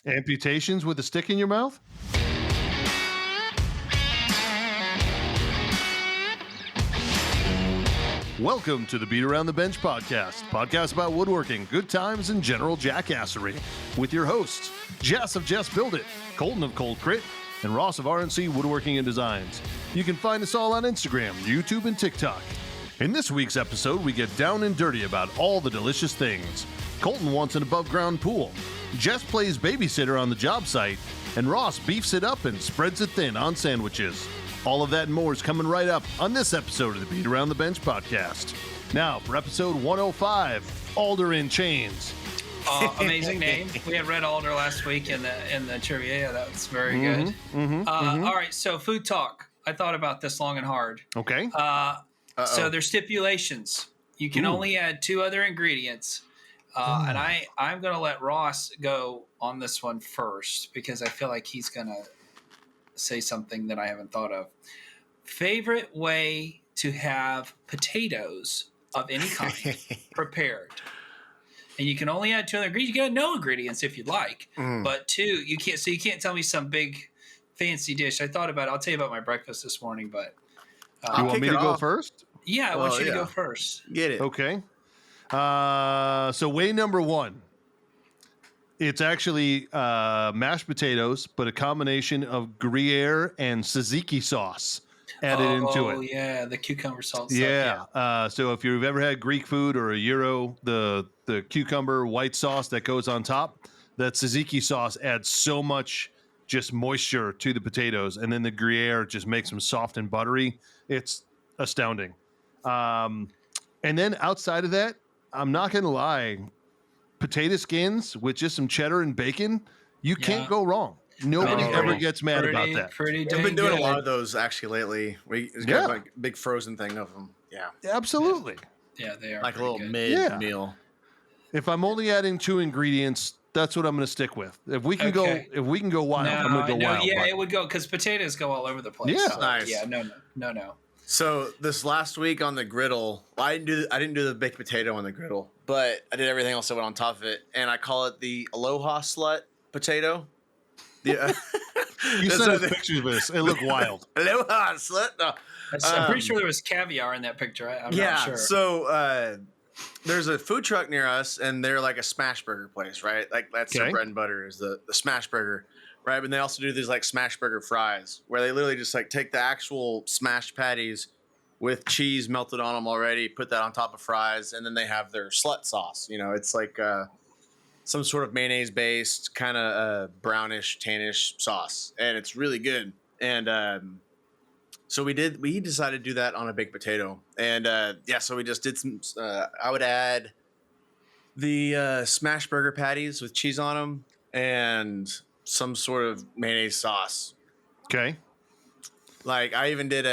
Amputations with a stick in your mouth? Welcome to the Beat Around the Bench podcast about woodworking, good times, and general jackassery, with your hosts, Jess of Jess Build It, Colton of Cold Crit, and Ross of RNC Woodworking and Designs. You can find us all on Instagram, YouTube, and TikTok. In this week's episode, we get down and dirty about all the delicious things. Colton wants an above-ground pool. Jess plays babysitter on the job site, and Ross beefs it up and spreads it thin on sandwiches. All of that and more is coming right up on this episode of the Beat Around the Bench podcast. Now, for episode 105, Alder In Chains. Amazing name. We had Red Alder last week in the trivia. That's very good. All right, so food talk. I thought about this long and hard. Okay. So there's stipulations. You can only add 2 other ingredients. And I'm going to let Ross go on this one first because I feel like he's going to say something that I haven't thought of. Favorite way to have potatoes of any kind prepared. And you can only add 2 other ingredients. You can add no ingredients if you'd like. But 2, you can't. So you can't tell me some big fancy dish. I thought about it. I'll tell you about my breakfast this morning, but you want me to go first? Yeah, I want you to go first. Get it. Okay. So way number 1, it's actually mashed potatoes, but a combination of Gruyere and tzatziki sauce added into it. Oh yeah, the cucumber salt. Yeah. Stuff, So if you've ever had Greek food or a gyro, the cucumber white sauce that goes on top, that tzatziki sauce adds so much just moisture to the potatoes, and then the Gruyere just makes them soft and buttery. It's astounding. And then outside of that, I'm not going to lie, potato skins with just some cheddar and bacon, you can't go wrong. Nobody ever gets mad about that. I've been doing a lot of those actually lately. We've got like a big frozen thing of them. Yeah. Absolutely. Yeah, they are like a little good. mid meal. If I'm only adding 2 ingredients, that's what I'm going to stick with. If we can go wild, I'm going to go wild. Yeah, it would go because potatoes go all over the place. Yeah, so, nice. Yeah, no. So this last week on the griddle, I didn't do the baked potato on the griddle, but I did everything else that went on top of it, and I call it the Aloha Slut Potato. Yeah. You sent us pictures of this. It looked wild. Aloha Slut. No. I'm pretty sure there was caviar in that picture. I'm not sure. So there's a food truck near us, and they're like a smash burger place, right? Like that's their bread and butter is the smash burger. Right, but they also do these like smash burger fries where they literally just like take the actual smashed patties with cheese melted on them already, put that on top of fries, and then they have their slut sauce. You know, it's like some sort of mayonnaise based kind of brownish, tannish sauce, and it's really good. And so we decided to do that on a baked potato, and so we just did some. I would add the smash burger patties with cheese on them and some sort of mayonnaise sauce. Okay. Like I even did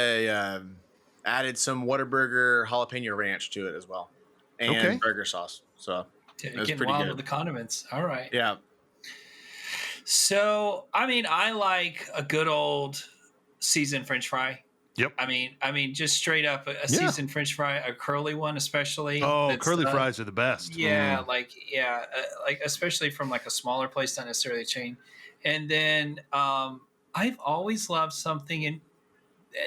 added some Whataburger jalapeno ranch to it as well, and burger sauce. So it was pretty wild good with the condiments. All right. Yeah. So I mean, I like a good old seasoned French fry. Yep. I mean, just straight up a seasoned French fry, a curly one especially. Oh, curly fries are the best. Yeah, like especially from like a smaller place, not necessarily a chain. And then I've always loved something, and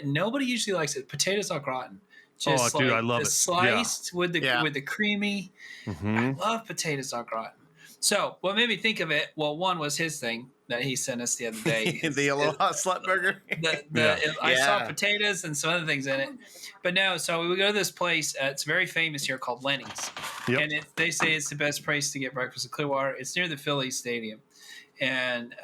nobody usually likes it. Potatoes au gratin. Just dude, I love it. Sliced with the creamy. Mm-hmm. I love potatoes au gratin. So what made me think of it? Well, one was his thing that he sent us the other day. The Aloha Slut Burger. I saw potatoes and some other things in it, but no. So we would go to this place. It's very famous here called Lenny's, and they say it's the best place to get breakfast in Clearwater. It's near the Phillies Stadium. And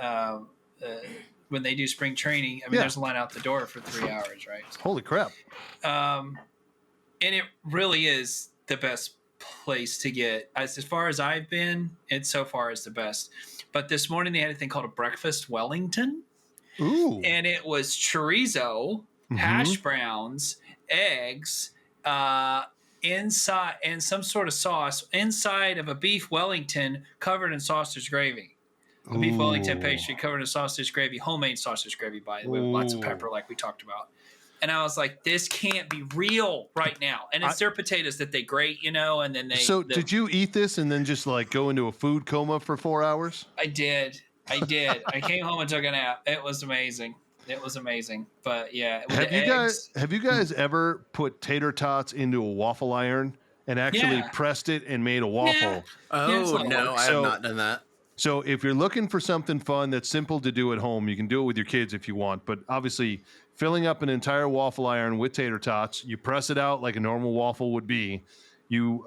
when they do spring training, I mean, there's a line out the door for 3 hours, right? Holy crap. And it really is the best place to get. As far as I've been, it so far is the best. But this morning they had a thing called a breakfast Wellington. Ooh. And it was chorizo, hash browns, eggs, inside, and some sort of sauce inside of a beef Wellington covered in sausage gravy. A beef Wellington pastry covered in sausage gravy, homemade sausage gravy, by the way, with lots of pepper, like we talked about. And I was like, this can't be real right now. And it's their potatoes that they grate, you know, and then they. So did you eat this and then just like go into a food coma for 4 hours? I did. I did. I came home and took a nap. It was amazing. But yeah, with the eggs. Have you guys ever put tater tots into a waffle iron and actually Yeah. pressed it and made a Yeah. waffle? Oh, Yeah, no, I have not done that. So if you're looking for something fun that's simple to do at home, you can do it with your kids if you want. But obviously, filling up an entire waffle iron with tater tots, you press it out like a normal waffle would be. You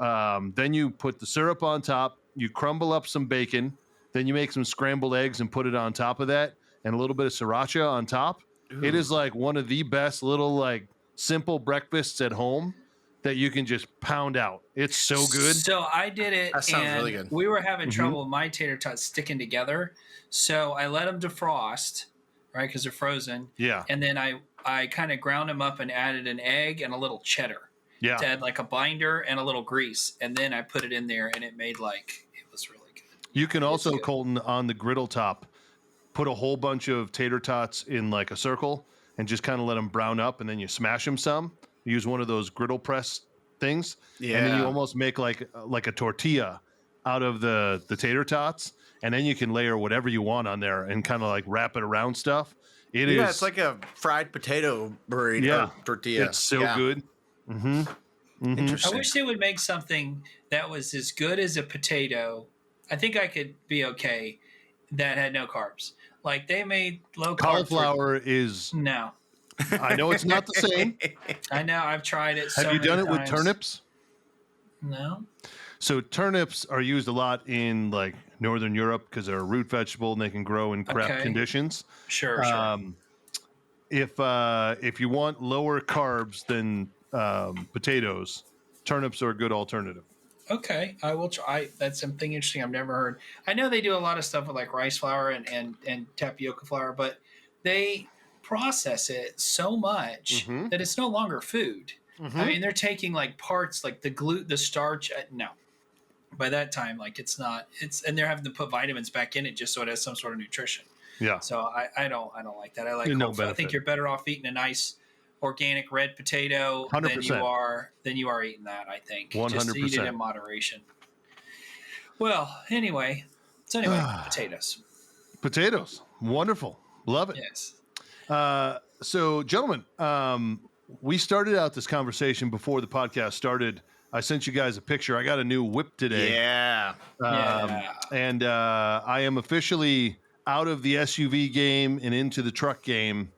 then you put the syrup on top. You crumble up some bacon. Then you make some scrambled eggs and put it on top of that, and a little bit of sriracha on top. It is like one of the best little like simple breakfasts at home that you can just pound out. It's so good. So I did it. That sounds and really good. We were having trouble with my tater tots sticking together. So I let them defrost, right? Because they're frozen. Yeah. And then I kind of ground them up and added an egg and a little cheddar. Yeah. To add like a binder and a little grease. And then I put it in there and it made it was really good. You can also, Colton, on the griddle top, put a whole bunch of tater tots in like a circle and just kind of let them brown up, and then you smash them some. Use one of those griddle press things, and then you almost make like a tortilla out of the tater tots, and then you can layer whatever you want on there and kind of like wrap it around stuff. It's like a fried potato burrito tortilla. It's so good. Interesting. I wish they would make something that was as good as a potato. I think I could be okay that had no carbs. Like they made low carb. Cauliflower is no. I know it's not the same. I know. I've tried it. Have you done it with turnips? No. So turnips are used a lot in like Northern Europe because they're a root vegetable and they can grow in crap conditions. Sure. If you want lower carbs than potatoes, turnips are a good alternative. Okay, I will try. That's something interesting I've never heard. I know they do a lot of stuff with like rice flour and tapioca flour, but they process it so much that it's no longer food. I mean, they're taking like parts like the starch. No, by that time, like it's not. And they're having to put vitamins back in it just so it has some sort of nutrition. Yeah. So I don't like that. I like no I think you're better off eating a nice organic red potato 100%. than you are eating that, I think. 100%. Just eat it in moderation. Well, anyway, potatoes. Potatoes. Wonderful. Love it. Yes. So, gentlemen, we started out this conversation before the podcast started. I sent you guys a picture. I got a new whip today. Yeah. And I am officially out of the SUV game and into the truck game.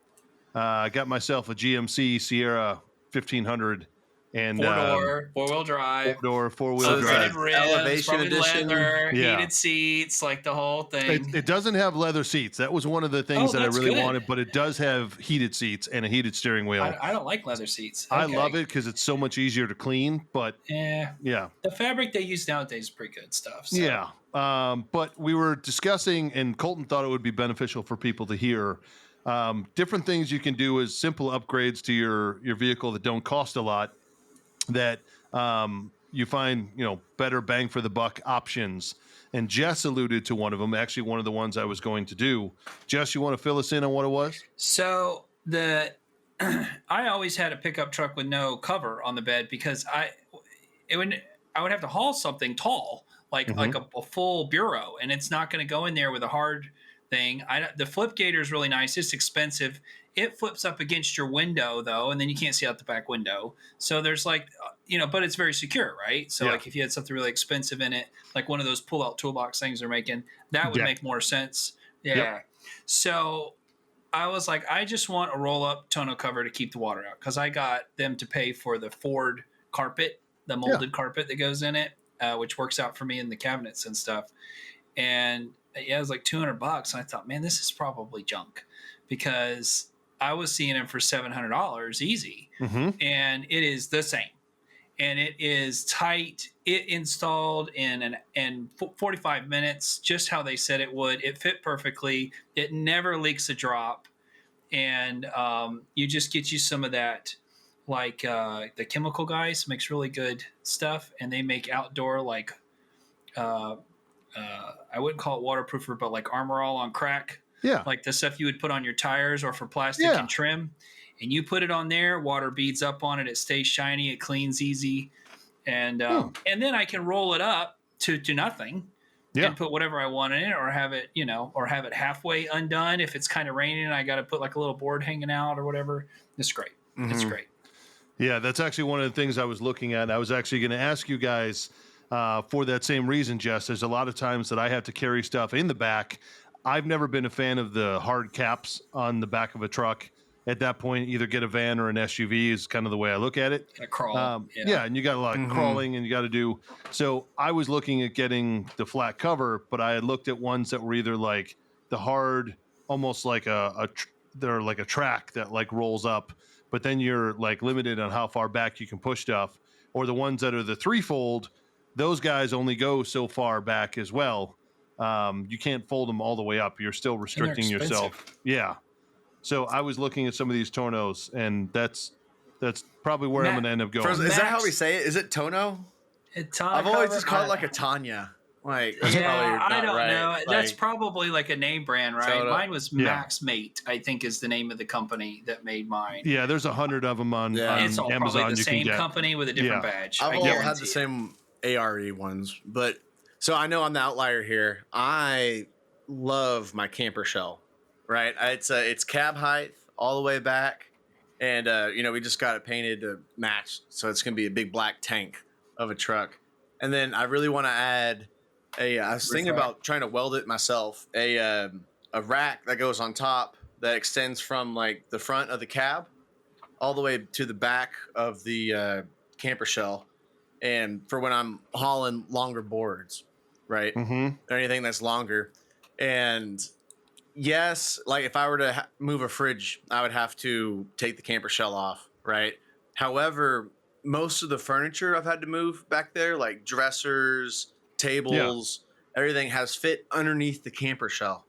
I got myself a GMC Sierra 1500 and four-wheel drive, four-wheel drive, rims, elevation edition, leather, heated seats, like the whole thing. It doesn't have leather seats. That was one of the things that I really wanted, but it does have heated seats and a heated steering wheel. I don't like leather seats. I love it because it's so much easier to clean. But yeah, the fabric they use nowadays is pretty good stuff. So. Yeah, but we were discussing, and Colton thought it would be beneficial for people to hear. Different things you can do as simple upgrades to your vehicle that don't cost a lot, that you find better bang for the buck options. And Jess alluded to one of them, actually one of the ones I was going to do. Jess, you want to fill us in on what it was? So I always had a pickup truck with no cover on the bed because I would have to haul something tall, like a full bureau, and it's not going to go in there with a hard thing. The flip gator is really nice. It's expensive. It flips up against your window though, and then you can't see out the back window. So there's but it's very secure, right? So like if you had something really expensive in it, like one of those pull-out toolbox things they're making, that would make more sense. Yeah. Yep. So I was like, I just want a roll-up tonneau cover to keep the water out because I got them to pay for the Ford carpet, the molded carpet that goes in it, which works out for me in the cabinets and stuff. And it was like $200, and I thought, man, this is probably junk because I was seeing them for $700 easy, and it is the same, and it is tight. It installed in 45 minutes, just how they said it would. It fit perfectly. It never leaks a drop, and you just get you some of that. Like the Chemical Guys makes really good stuff, and they make outdoor I wouldn't call it waterproofer, but like Armor All on crack. Yeah. Like the stuff you would put on your tires or for plastic and trim. And you put it on there, water beads up on it. It stays shiny. It cleans easy. And then I can roll it up to nothing and put whatever I want in it, or have it, or have it halfway undone if it's kind of raining and I got to put like a little board hanging out or whatever. It's great. Mm-hmm. It's great. Yeah, that's actually one of the things I was looking at. I was actually going to ask you guys for that same reason, Jess. There's a lot of times that I have to carry stuff in the back. I've never been a fan of the hard caps on the back of a truck. At that point, either get a van or an SUV is kind of the way I look at it. A crawl. And you got a lot of crawling and you got to do. So I was looking at getting the flat cover, but I had looked at ones that were either like the hard, almost like they're like a track that like rolls up, but then you're like limited on how far back you can push stuff, or the ones that are the threefold. Those guys only go so far back as well. You can't fold them all the way up. You're still restricting yourself. Yeah. So I was looking at some of these tonneaus, and that's probably where I'm going to end up going. Is that how we say it? Is it tonneau? I've always just called it like a Tanya. Like, I don't know. Like, that's probably like a name brand, right? Mine was Max Mate, I think is the name of the company that made mine. Yeah, there's 100 of them on it's all Amazon. Probably the same company with a different badge. I've all had the same ARE ones, but so I know I'm the outlier here. I love my camper shell. Right, it's cab height all the way back, and we just got it painted to match, so it's gonna be a big black tank of a truck. And then I really want to add I was thinking about trying to weld it myself, a rack that goes on top that extends from like the front of the cab all the way to the back of the camper shell, and for when I'm hauling longer boards, right, or anything that's longer. And yes, like if I were to move a fridge, I would have to take the camper shell off, right? However, most of the furniture I've had to move back there, like dressers, tables, everything has fit underneath the camper shell.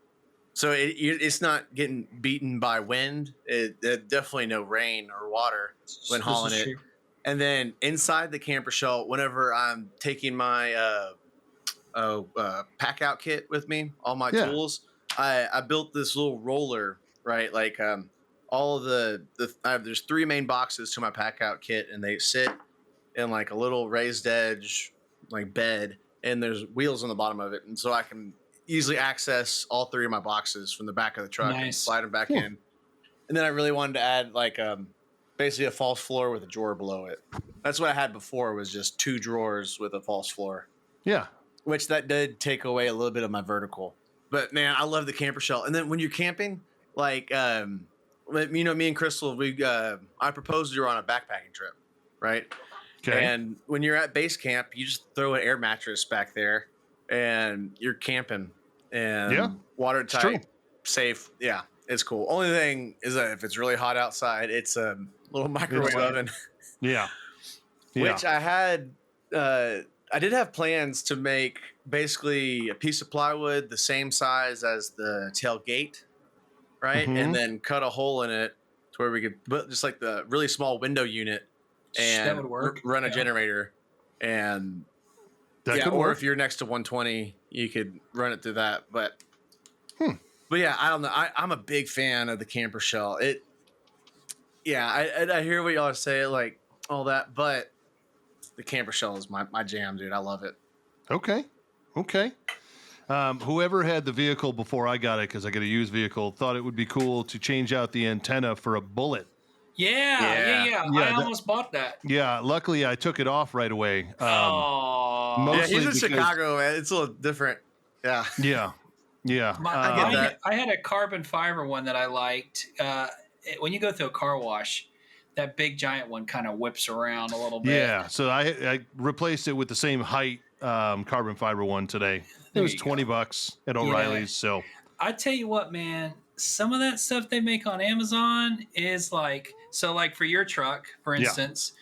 So it's not getting beaten by wind. Definitely no rain or water when hauling it. True. And then inside the camper shell, whenever I'm taking my pack out kit with me, all my tools, I built this little roller, right? Like all of there's 3 main boxes to my pack out kit, and they sit in like a little raised edge like bed, and there's wheels on the bottom of it, and so I can easily access all 3 of my boxes from the back of the truck and slide them back in. And then I really wanted to add like basically a false floor with a drawer below it. That's what I had before, was just 2 drawers with a false floor. Yeah, which that did take away a little bit of my vertical. But man, I love the camper shell. And then when you're camping, like, me and Crystal, I proposed to her on a backpacking trip, right? Okay. And when you're at base camp, you just throw an air mattress back there, and you're camping, and watertight, safe. Yeah, it's cool. Only thing is that if it's really hot outside, it's a little microwave oven. Which I had. I did have plans to make basically a piece of plywood the same size as the tailgate, right? And then cut a hole in it to where we could put just like the really small window unit and that would work. Run a generator. And that could work. If you're next to 120, you could run it through that. But yeah, I don't know. I'm a big fan of the camper shell. I hear what y'all say, like all that, but the camper shell is my jam, dude. I love it. Okay. Whoever had the vehicle before I got it, because I got a used vehicle, thought it would be cool to change out the antenna for a bullet. Yeah. I almost bought that. Yeah, luckily I took it off right away. He's in Chicago, man. It's a little different. Yeah. I get that. I had a carbon fiber one that I liked. When you go through a car wash, that big giant one kind of whips around a little bit. Yeah, so I replaced it with the same height carbon fiber one today. It was $20 at O'Reilly's. So I tell you what, man, some of that stuff they make on Amazon is like for your truck, for instance,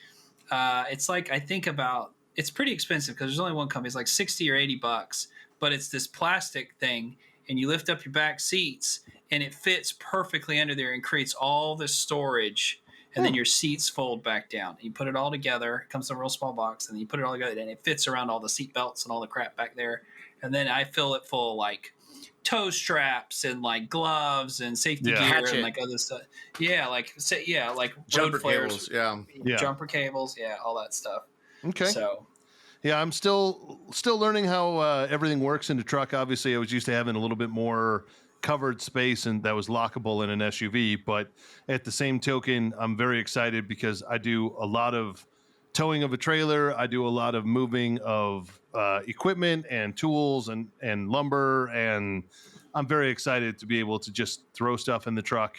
it's like it's pretty expensive because there's only one company. It's like $60 or $80, but it's this plastic thing, and you lift up your back seats, and it fits perfectly under there and creates all this storage. And then your seats fold back down. You put it all together. It comes in a real small box, and then you put it all together, and it fits around all the seat belts and all the crap back there. And then I fill it full of like toe straps and like gloves and safety gear and like other stuff. Like jumper road flares. Cables. Yeah. Jumper cables. Yeah, all that stuff. Okay. So. Yeah, I'm still learning how everything works in the truck. Obviously, I was used to having a little bit more covered space and that was lockable in an SUV. But at the same token, I'm very excited because I do a lot of towing of a trailer. I do a lot of moving of equipment and tools and lumber. And I'm very excited to be able to just throw stuff in the truck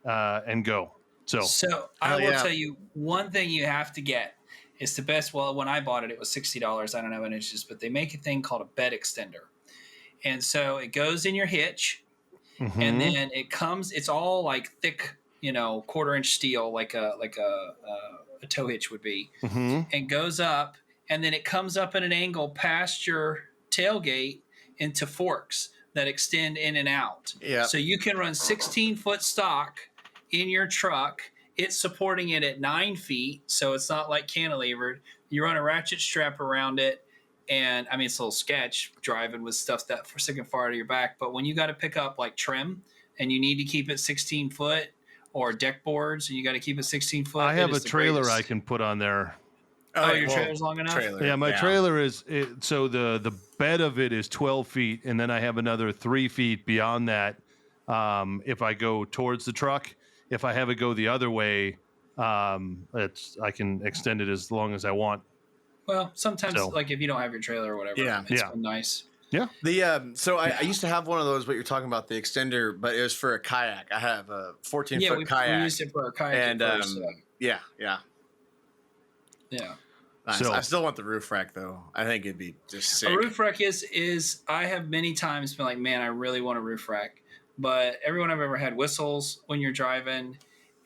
and go. So I will tell you one thing you have to get. It's the best. Well, when I bought it, it was $60. I don't know what it is, but they make a thing called a bed extender. And so it goes in your hitch, and then it comes, it's all like thick, 1/4-inch steel, like a tow hitch would be, and goes up, and then it comes up at an angle past your tailgate into forks that extend in and out. Yeah. So you can run 16-foot stock in your truck. It's supporting it at 9 feet, so it's not like cantilevered. You run a ratchet strap around it, and I mean, it's a little sketch driving with stuff that for sticking far out of your back. But when you got to pick up like trim and you need to keep it 16 foot, or deck boards and you got to keep it 16 foot, I have a trailer I can put on there. Oh, your trailer's long enough? Yeah, my trailer is so the bed of it is 12 feet, and then I have another 3 feet beyond that. If I go towards the truck, if I have it go the other way, I can extend it as long as I want. Well, sometimes like if you don't have your trailer or whatever, it's been nice. Yeah. I used to have one of those, but you're talking about the extender, but it was for a kayak. I have a 14-foot kayak. We used it for our kayak. And yeah. Nice. So, I still want the roof rack though. I think it'd be just sick. A roof rack is I have many times been like, man, I really want a roof rack. But everyone I've ever had whistles when you're driving,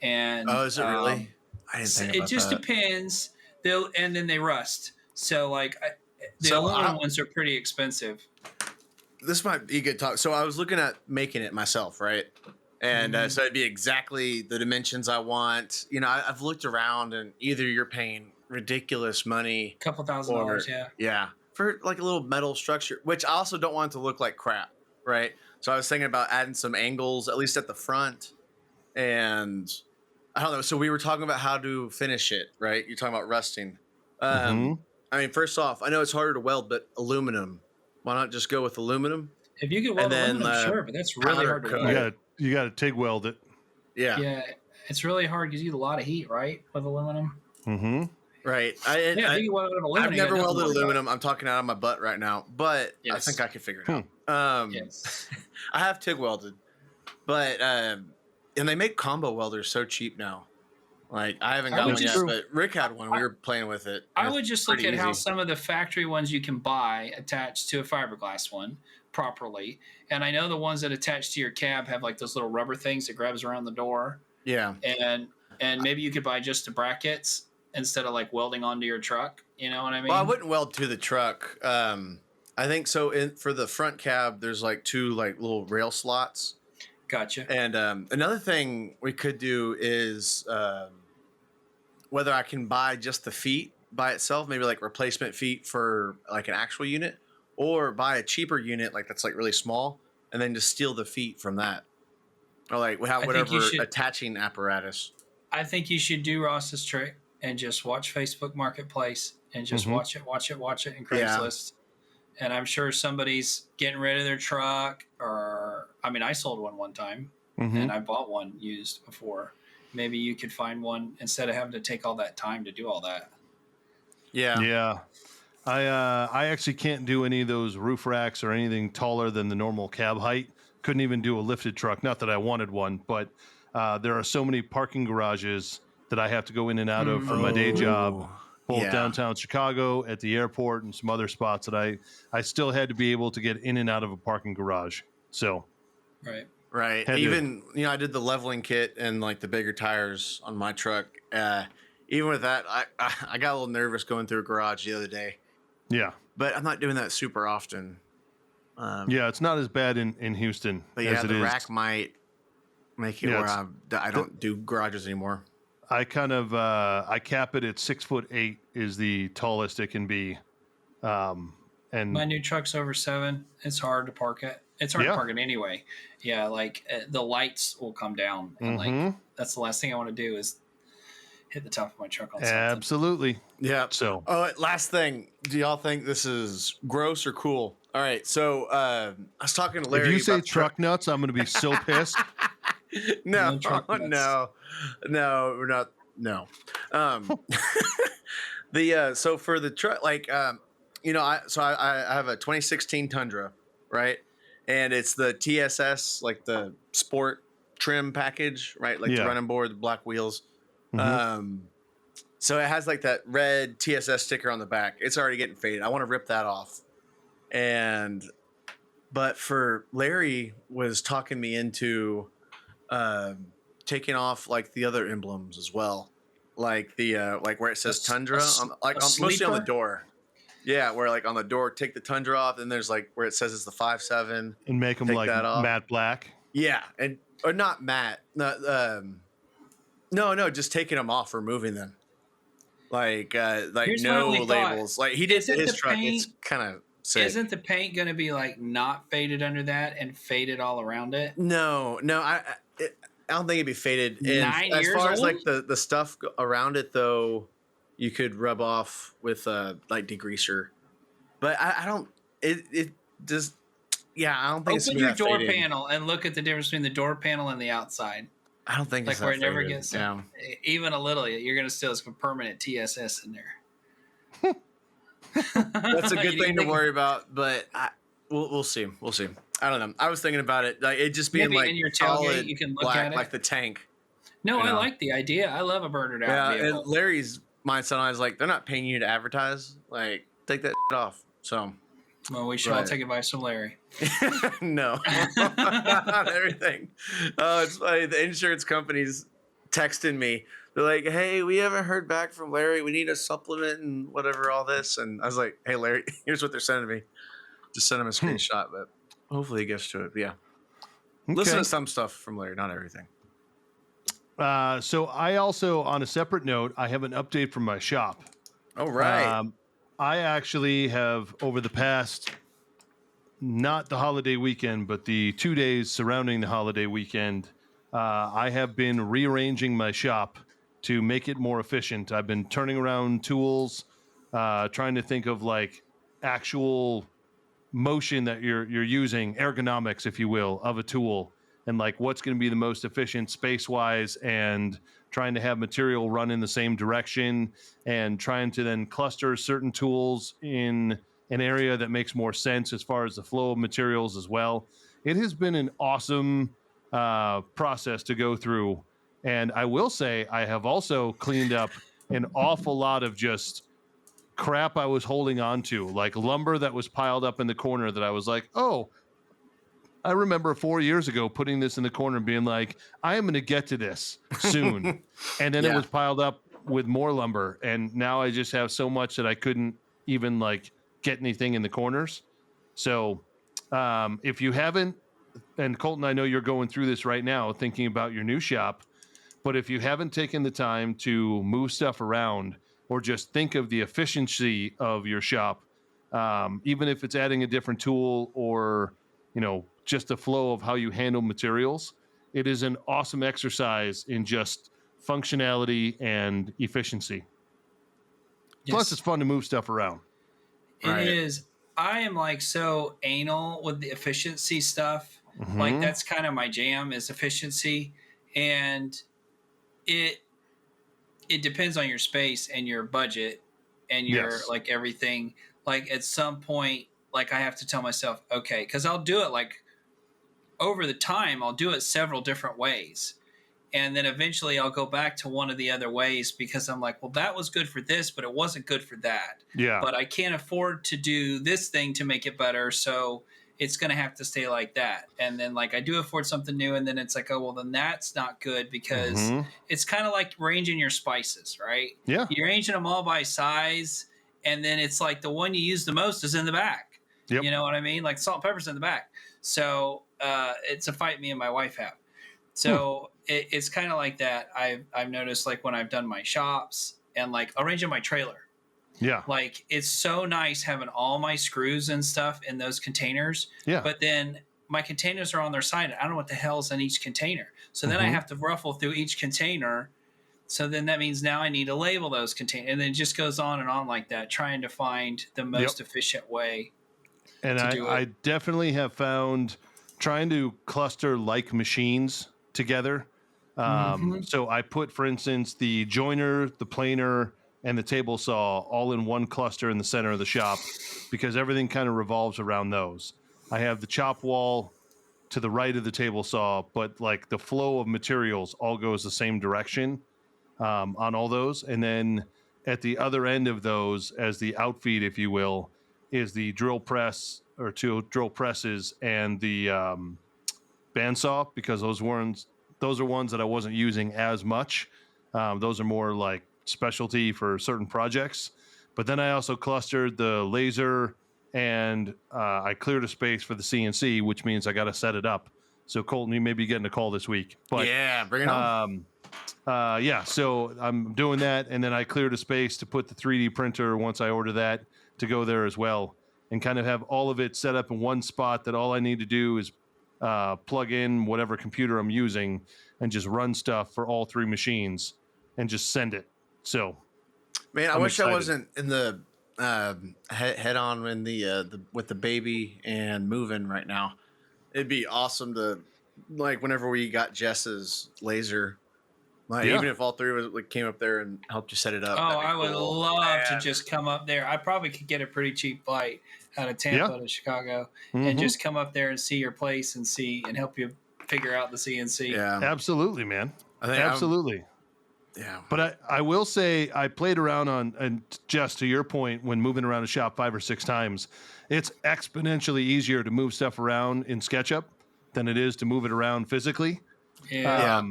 and is it really? I didn't think about it just that. Depends. And then they rust. So like the aluminum ones are pretty expensive. This might be a good talk. So I was looking at making it myself, right? And so it'd be exactly the dimensions I want. I've looked around, and either you're paying ridiculous money, couple $1,000, yeah, for like a little metal structure, which I also don't want it to look like crap, right? So I was thinking about adding some angles, at least at the front, and I don't know. So we were talking about how to finish it, right? You're talking about rusting. I mean, first off, I know it's harder to weld, but aluminum. Why not just go with aluminum? If you could weld aluminum, sure, but that's really hard to weld. You got to TIG weld it. Yeah. Yeah, it's really hard because you get a lot of heat, right, with aluminum. Right. I've never welded aluminum. I'm talking out of my butt right now, but I think I could figure it out. Yes. I have TIG welded, but and they make combo welders so cheap now. Like I haven't got one yet, but Rick had one. We were playing with it. I would just look at how some of the factory ones you can buy attached to a fiberglass one properly, and I know the ones that attach to your cab have like those little rubber things that grabs around the door. Yeah, and maybe you could buy just the brackets instead of like welding onto your truck. You know what I mean? Well, I wouldn't weld to the truck. I think so. For the front cab, there's like 2 like little rail slots. Gotcha. And another thing we could do is whether I can buy just the feet by itself, maybe like replacement feet for like an actual unit, or buy a cheaper unit like that's like really small, and then just steal the feet from that, or like whatever attaching apparatus. I think you should do Ross's trick and just watch Facebook Marketplace and just watch it in Craigslist. Yeah. And I'm sure somebody's getting rid of their truck, or I mean, I sold one time, and I bought one used before. Maybe you could find one instead of having to take all that time to do all that. Yeah. I actually can't do any of those roof racks or anything taller than the normal cab height. Couldn't even do a lifted truck. Not that I wanted one, but there are so many parking garages that I have to go in and out of for my day job, both downtown Chicago, at the airport, and some other spots that I still had to be able to get in and out of a parking garage. So, right. Even I did the leveling kit and like the bigger tires on my truck. Even with that, I got a little nervous going through a garage the other day. Yeah, but I'm not doing that super often. It's not as bad in Houston. But as the rack might make it where I don't do garages anymore. I kind of I cap it at 6'8" is the tallest it can be. And my new truck's over 7. It's hard to park it. It's hard to park it anyway. Yeah, like the lights will come down, and like that's the last thing I want to do is hit the top of my truck on something. Absolutely. Yeah. So, last thing, do y'all think this is gross or cool? All right. So I was talking to Larry. if you say about truck nuts, I'm going to be so pissed. no, No truck nuts. no, we're not. No. So for the truck, like, I have a 2016 Tundra, right? And it's the TSS, like the sport trim package, right? Like the running board, the black wheels. Mm-hmm. So it has like that red TSS sticker on the back. It's already getting faded. I want to rip that off. But for Larry was talking me into taking off like the other emblems as well, like the like where it says Tundra, mostly on the door. Yeah, where like on the door, take the Tundra off, and there's like where it says it's the 5.7, And make them like matte black. Yeah, or not matte. No, just taking them off, removing them. Like Here's no my only labels. thought. Like he did his truck. Paint, it's kind of sick. Isn't the paint going to be like not faded under that and faded all around it? No, I don't think it'd be faded. And as far as like the stuff around it, though, you could rub off with like degreaser. But I don't. It just. Yeah, I don't think it's open your door panel and look at the difference between the door panel and the outside. I don't think like it's where that it never faded. gets even a little. You're going to still have permanent TSS in there. That's a good thing to worry about, but we'll see. We'll see. I don't know. I was thinking about it, like it just being like in your tailgate, you can look black, at it, like the tank. No, I like the idea. I love a burnered out vehicle. And Larry's mindset on it is like they're not paying you to advertise. Like take that off. So. Well, we should all take advice from Larry. No, not everything. Oh, it's funny. The insurance company's texting me. They're like, "Hey, we haven't heard back from Larry. We need a supplement and whatever, all this." And I was like, "Hey, Larry, here's what they're sending me. Just send him a screenshot, but hopefully he gets to it." Yeah, listen to some stuff from Larry, not everything. So I also, on a separate note, I have an update from my shop. Oh, right. I actually have, over the past, not the holiday weekend, but the 2 days surrounding the holiday weekend, I have been rearranging my shop to make it more efficient. I've been turning around tools, trying to think of like actual motion that you're using, ergonomics, if you will, of a tool, and like what's going to be the most efficient space-wise, and trying to have material run in the same direction, and trying to then cluster certain tools in an area that makes more sense as far as the flow of materials as well. It has been an awesome process to go through. And I will say I have also cleaned up an awful lot of just crap I was holding on to, like lumber that was piled up in the corner that I was like, oh, I remember 4 years ago putting this in the corner and being like, I am going to get to this soon. And then it was piled up with more lumber. And now I just have so much that I couldn't even like get anything in the corners. So if you haven't, and Colton, I know you're going through this right now, thinking about your new shop, but if you haven't taken the time to move stuff around or just think of the efficiency of your shop, even if it's adding a different tool or, just the flow of how you handle materials, it is an awesome exercise in just functionality and efficiency. Yes. Plus, it's fun to move stuff around. It is. I am like so anal with the efficiency stuff. Mm-hmm. Like that's kind of my jam is efficiency. And it depends on your space and your budget and your like everything. Like at some point, like I have to tell myself, okay, because I'll do it like over the time, I'll do it several different ways. And then eventually I'll go back to one of the other ways because I'm like, well, that was good for this, but it wasn't good for that. Yeah. But I can't afford to do this thing to make it better. So it's going to have to stay like that. And then like I do afford something new. And then it's like, oh, well, then that's not good because it's kind of like ranging your spices, right? Yeah. You're ranging them all by size. And then it's like the one you use the most is in the back. Yep. You know what I mean? Like salt and pepper's in the back. So it's a fight me and my wife have. So it's kind of like that. I've noticed like when I've done my shops and like arranging my trailer. Yeah. Like it's so nice having all my screws and stuff in those containers. Yeah. But then my containers are on their side. I don't know what the hell's in each container. So then I have to ruffle through each container. So then that means now I need to label those containers, and then it just goes on and on like that, trying to find the most efficient way. And I definitely have found trying to cluster like machines together. So I put, for instance, the joiner, the planer, and the table saw all in one cluster in the center of the shop because everything kind of revolves around those. I have the chop wall to the right of the table saw, but like the flow of materials all goes the same direction on all those. And then at the other end of those, as the outfeed, if you will, is the drill press or two drill presses and the bandsaw, because those are ones that I wasn't using as much. Those are more like specialty for certain projects. But then I also clustered the laser and I cleared a space for the CNC, which means I got to set it up. So Colton, you may be getting a call this week. But yeah, bring it on. So I'm doing that, and then I cleared a space to put the 3D printer once I order that to go there as well, and kind of have all of it set up in one spot that all I need to do is plug in whatever computer I'm using and just run stuff for all three machines and just send it. So, man, I wish I wasn't in the head on in the with the baby and moving right now. It'd be awesome to, like, whenever we got Jess's laser, like, even if all three of us like, came up there and helped you set it up. Oh, I would love to just come up there. I probably could get a pretty cheap flight out of Tampa to Chicago and just come up there and see your place and help you figure out the CNC. Yeah, absolutely, man. Absolutely. Yeah. But I will say I played around on, and just to your point, when moving around a shop 5 or 6 times, it's exponentially easier to move stuff around in SketchUp than it is to move it around physically. Yeah.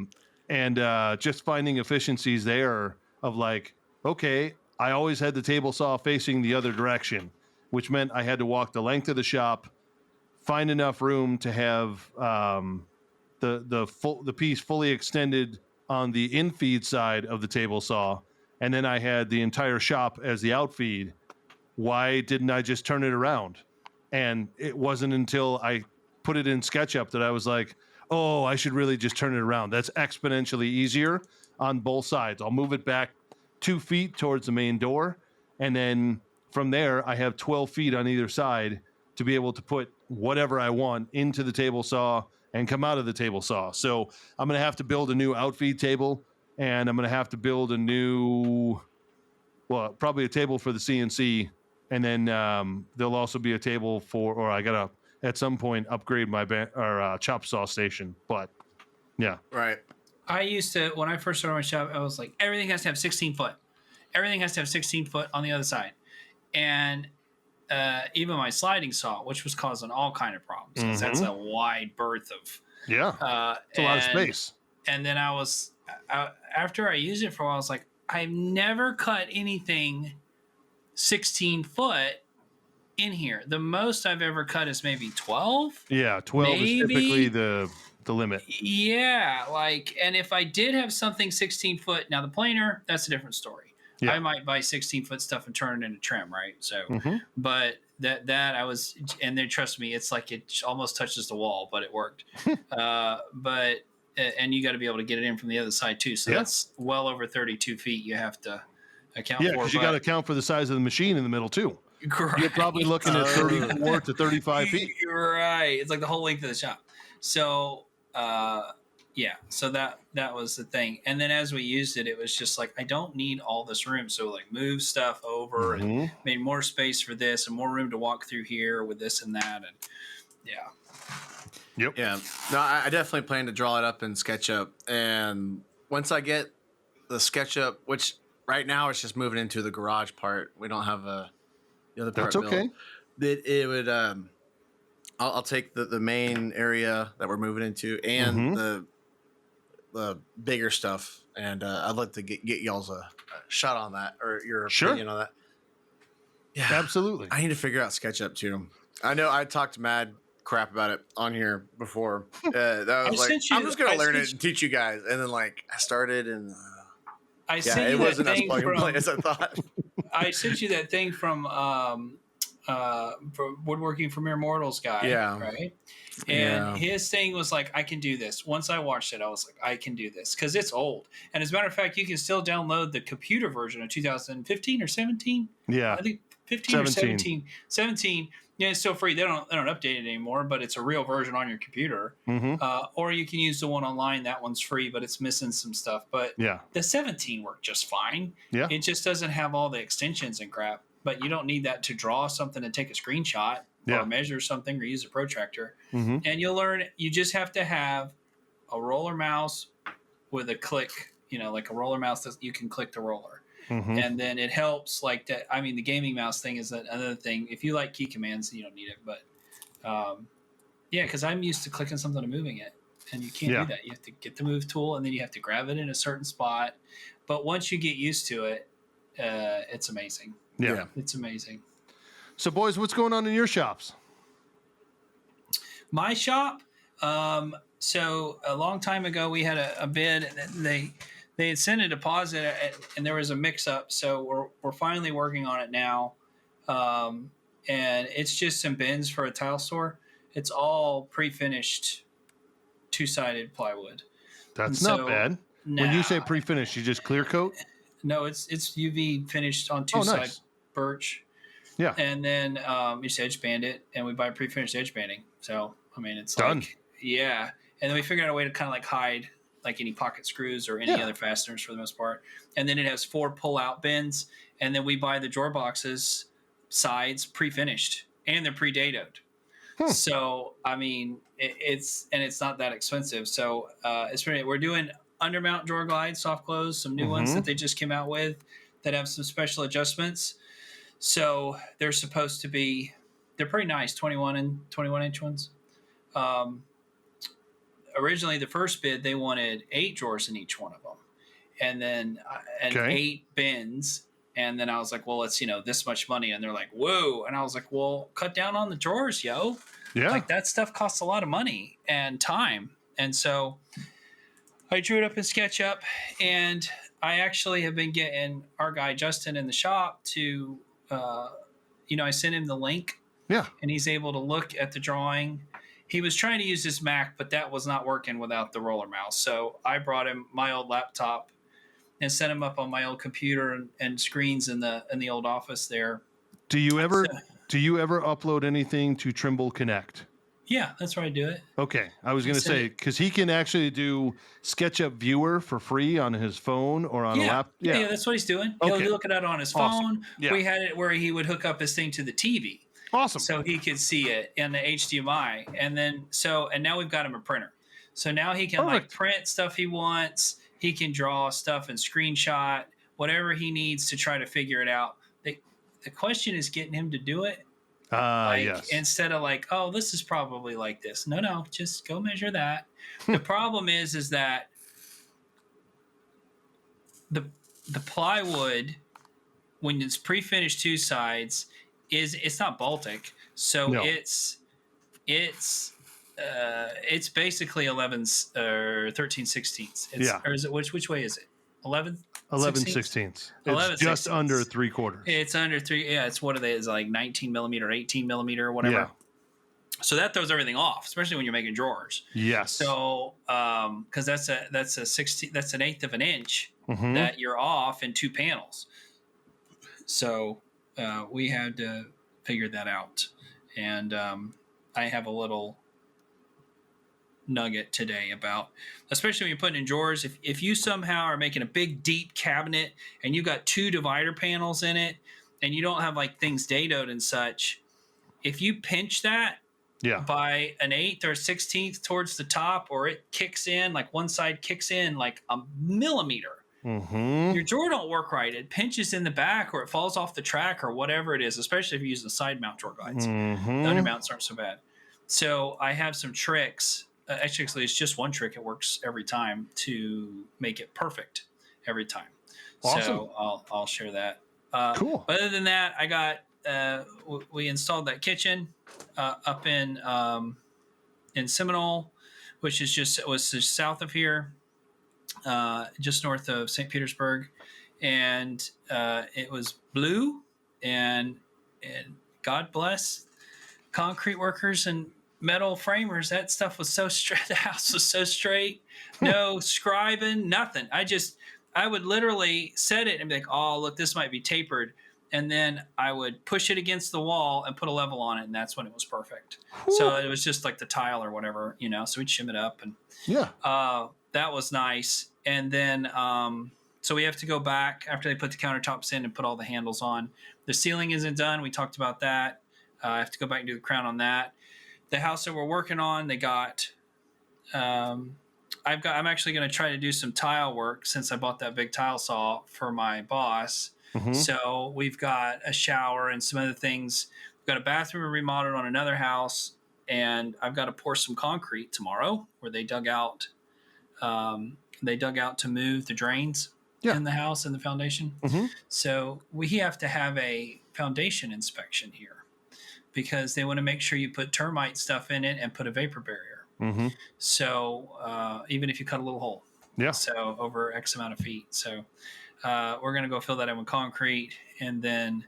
And just finding efficiencies there of like, okay, I always had the table saw facing the other direction, which meant I had to walk the length of the shop, find enough room to have the piece fully extended on the infeed side of the table saw, and then I had the entire shop as the outfeed. Why didn't I just turn it around? And it wasn't until I put it in SketchUp that I was like, oh, I should really just turn it around. That's exponentially easier on both sides. I'll move it back 2 feet towards the main door, and then from there, I have 12 feet on either side to be able to put whatever I want into the table saw and come out of the table saw. So I'm going to have to build a new outfeed table, and I'm going to have to build a new, probably a table for the CNC, and then there'll also be a table for, or I got to, at some point, upgrade my chop saw station. But, yeah. Right. I used to, when I first started my shop, I was like, everything has to have 16 foot. Everything has to have 16 foot on the other side. And even my sliding saw, which was causing all kind of problems, because that's a wide berth of. Yeah, it's a lot of space. And then after I used it for a while, I was like, I've never cut anything 16 foot in here. The most I've ever cut is maybe 12. Yeah, 12 is typically the limit. Yeah, like, and if I did have something 16 foot, now the planer, that's a different story. Yeah. I might buy 16 foot stuff and turn it into trim, right? So, but that I was, and then trust me, it's like it almost touches the wall, but it worked. And you got to be able to get it in from the other side too. So that's well over 32 feet. You have to account for. Yeah, because you got to account for the size of the machine in the middle too. Right. You're probably looking at 34 to 35 feet. You're right. It's like the whole length of the shop. So, so that was the thing. And then as we used it, it was just like, I don't need all this room. So like move stuff over and made more space for this and more room to walk through here with this and that. And Yep. Yeah. No, I definitely plan to draw it up in SketchUp. And once I get the SketchUp, which right now it's just moving into the garage part. We don't have the other part. That's okay. It would, I'll take the main area that we're moving into and the bigger stuff, and I'd like to get y'all's a shot on that, or your opinion on that. Yeah, absolutely. I need to figure out SketchUp too. I know I talked mad crap about it on here before. That was like, I'm just gonna learn it and teach you guys, and then like I started and it wasn't as plug and play as I thought. I sent you that thing from for woodworking for mere mortals guy. Yeah. Right. And his thing was like, I can do this. Once I watched it, I was like, I can do this because it's old. And as a matter of fact, you can still download the computer version of 2015 or 17. Yeah. I think 15 or 17. 17. Yeah, it's still free. They don't update it anymore, but it's a real version on your computer. Or you can use the one online. That one's free, but it's missing some stuff. But the 17 worked just fine. Yeah. It just doesn't have all the extensions and crap. But you don't need that to draw something and take a screenshot or measure something or use a protractor. And you'll learn you just have to have a roller mouse with a click, like a roller mouse that you can click the roller. And then it helps like that. I mean, the gaming mouse thing is another thing. If you like key commands, you don't need it. But because I'm used to clicking something and moving it. And you can't do that. You have to get the move tool and then you have to grab it in a certain spot. But once you get used to it, it's amazing. Yeah. It's amazing. So, boys, what's going on in your shops? My shop? So a long time ago, we had a bid. They had sent a deposit, and there was a mix-up. So we're finally working on it now. And it's just some bins for a tile store. It's all pre-finished two-sided plywood. That's not bad. When you say pre-finished, you just clear coat? No, it's UV finished on two-side birch. Yeah. And then you just edge band it, and we buy pre-finished edge banding. So, I mean, it's done. Like, yeah. And then we figured out a way to kind of like hide like any pocket screws or any other fasteners for the most part. And then it has 4 pull-out bins, and then we buy the drawer boxes, sides pre-finished, and they're pre-datoed. So, I mean, it's not that expensive. So, we're doing undermount drawer glides, soft close, some new ones that they just came out with that have some special adjustments. So they're supposed to be, they're pretty nice, 21 inch ones. Originally, the first bid, they wanted 8 drawers in each one of them, and then 8 bins. And then I was like, well, it's this much money, and they're like, whoa. And I was like, well, cut down on the drawers, yo. Yeah, like that stuff costs a lot of money and time. And so I drew it up in SketchUp, and I actually have been getting our guy Justin in the shop to, I sent him the link. Yeah, and he's able to look at the drawing. He was trying to use his Mac, but that was not working without the roller mouse. So I brought him my old laptop and set him up on my old computer and screens in the old office there. Do you ever upload anything to Trimble Connect? Yeah, that's where I do it. Okay. I was going to say, because he can actually do SketchUp Viewer for free on his phone or on a laptop. Yeah, that's what he's doing. He'll look at it on his phone. Yeah. We had it where he would hook up his thing to the TV. Awesome. So he could see it in the HDMI. And then, and now we've got him a printer. So now he can like print stuff he wants. He can draw stuff and screenshot, whatever he needs to try to figure it out. The question is getting him to do it. Yes. Instead of like, oh, this is probably like this. No, just go measure that. The problem is that the plywood, when it's pre-finished two sides, it's not Baltic, so it's basically 11 or 13 sixteenths. Or is it which way is it? 11 sixteenths. It's just under 3/4. It's under 3. Yeah, it's what are they? It's like 19 millimeter, 18 millimeter, or whatever. Yeah. So that throws everything off, especially when you're making drawers. Yes. So because that's a 16. That's an eighth of an inch that you're off in 2 panels. So we had to figure that out, and I have a little nugget today about, especially when you're putting in drawers, if you somehow are making a big deep cabinet and you got 2 divider panels in it and you don't have like things datoed and such, if you pinch that by an 1/8 or 1/16 towards the top, or it kicks in, like one side kicks in like a millimeter, your drawer don't work right. It pinches in the back, or it falls off the track, or whatever it is, especially if you use the side mount drawer guides. The under mounts aren't so bad. So I have some tricks. Actually, it's just one trick. It works every time to make it perfect every time. Awesome. So I'll share that. Cool. But other than that, I got we installed that kitchen up in Seminole, which is just south of here, just north of St. Petersburg, and it was blue and God bless concrete workers and metal framers. That stuff was so straight. The house was so straight. No scribing, nothing. I would literally set it and be like, oh, look, this might be tapered. And then I would push it against the wall and put a level on it, and that's when it was perfect. Whew. So it was just like the tile or whatever, so we'd shim it up. And that was nice. And then so we have to go back after they put the countertops in and put all the handles on. The ceiling isn't done. We talked about that. I have to go back and do the crown on that. The house that we're working on, they got I'm actually going to try to do some tile work since I bought that big tile saw for my boss. Mm-hmm. So we've got a shower and some other things. We've got a bathroom remodeled on another house, and I've got to pour some concrete tomorrow where they dug out to move the drains in the house and the foundation. Mm-hmm. So we have to have a foundation inspection here because they want to make sure you put termite stuff in it and put a vapor barrier. Mm-hmm. So even if you cut a little hole, so over X amount of feet. So we're going to go fill that in with concrete, and then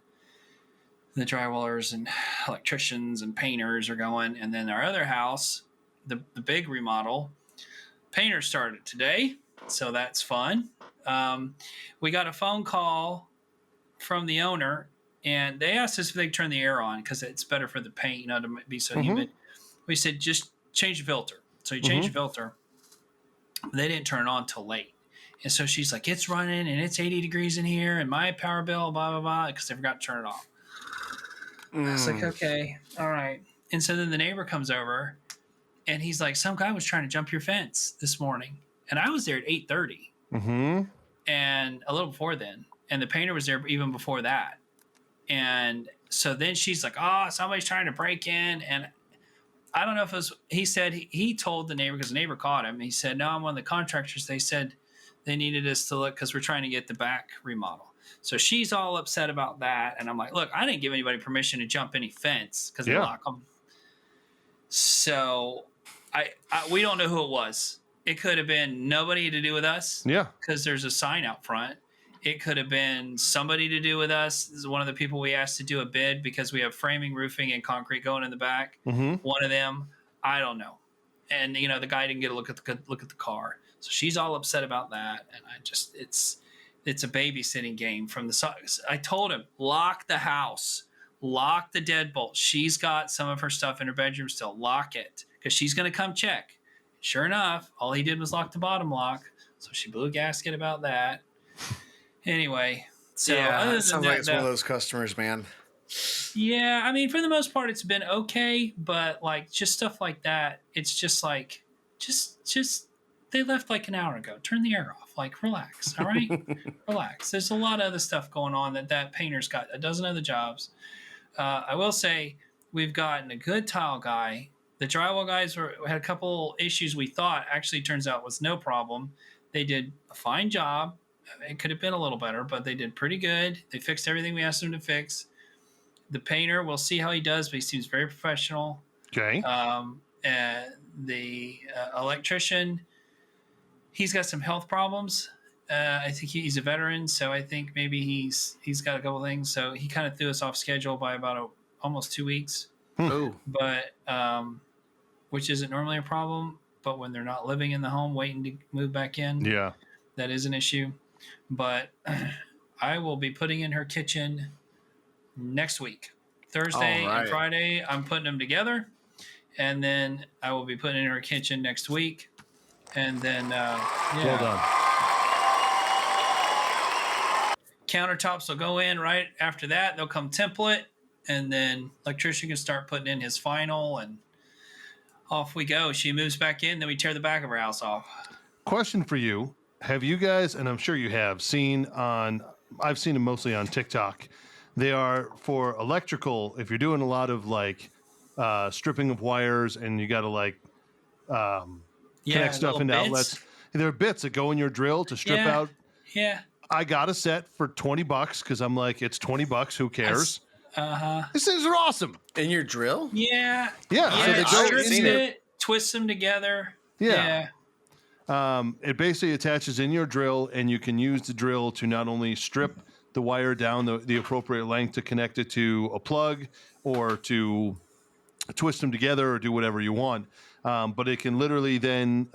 the drywallers and electricians and painters are going. And then our other house, the big remodel, painters started today, so that's fun. We got a phone call from the owner, and they asked us if they could turn the air on because it's better for the paint, to be so humid. We said, just change the filter. So you change the filter. They didn't turn it on till late. And so she's like, it's running and it's 80 degrees in here and my power bill, blah, blah, blah, because they forgot to turn it off. I was like, okay, all right. And so then the neighbor comes over and he's like, some guy was trying to jump your fence this morning. And I was there at 8:30 and a little before then. And the painter was there even before that. And so then she's like, oh, somebody's trying to break in. And I don't know if it was, he said, he told the neighbor because the neighbor caught him. He said, no, I'm one of the contractors. They said they needed us to look because we're trying to get the back remodel. So she's all upset about that. And I'm like, look, I didn't give anybody permission to jump any fence because they lock them. So we don't know who it was. It could have been nobody to do with us. Yeah. Because there's a sign out front. It could have been somebody to do with us. This is one of the people we asked to do a bid because we have framing, roofing, and concrete going in the back. One of them, I don't know. And, the guy didn't get a look at the car. So she's all upset about that. And it's a babysitting game from the, I told him, lock the house, lock the deadbolt. She's got some of her stuff in her bedroom still. Lock it because she's going to come check. Sure enough, all he did was lock the bottom lock. So she blew a gasket about that. Anyway, so it sounds like it's one of those customers, man. Yeah, I mean, for the most part, it's been okay, but like just stuff like that, it's just like, just they left like an hour ago. Turn the air off. Like, relax, all right? Relax. There's a lot of other stuff going on that painter's got a dozen other jobs. I will say we've gotten a good tile guy. The drywall guys had a couple issues we thought actually turns out was no problem. They did a fine job. It could have been a little better, but they did pretty good. They fixed everything we asked them to fix. The painter, we'll see how he does, but he seems very professional. Okay. And the electrician, he's got some health problems. I think he's a veteran, so I think maybe he's got a couple things. So he kind of threw us off schedule by about almost 2 weeks. Oh. But which isn't normally a problem, but when they're not living in the home, waiting to move back in, that is an issue. But I will be putting in her kitchen next week. Thursday and Friday, I'm putting them together. And then I will be putting in her kitchen next week. And then, well done. Countertops will go in right after that. They'll come template. And then electrician can start putting in his final. And off we go. She moves back in. Then we tear the back of her house off. Question for you. Have you guys, and I'm sure you have, I've seen them mostly on TikTok. They are for electrical. If you're doing a lot of like stripping of wires and you got to connect stuff into outlets. There are bits that go in your drill to strip out. Yeah. I got a set for $20 because I'm like, it's $20. Who cares? These things are awesome. In your drill? Yeah. Yeah. So they strips it, twists them together. Yeah. It basically attaches in your drill, and you can use the drill to not only strip the wire down the appropriate length to connect it to a plug or to twist them together or do whatever you want. But it can literally then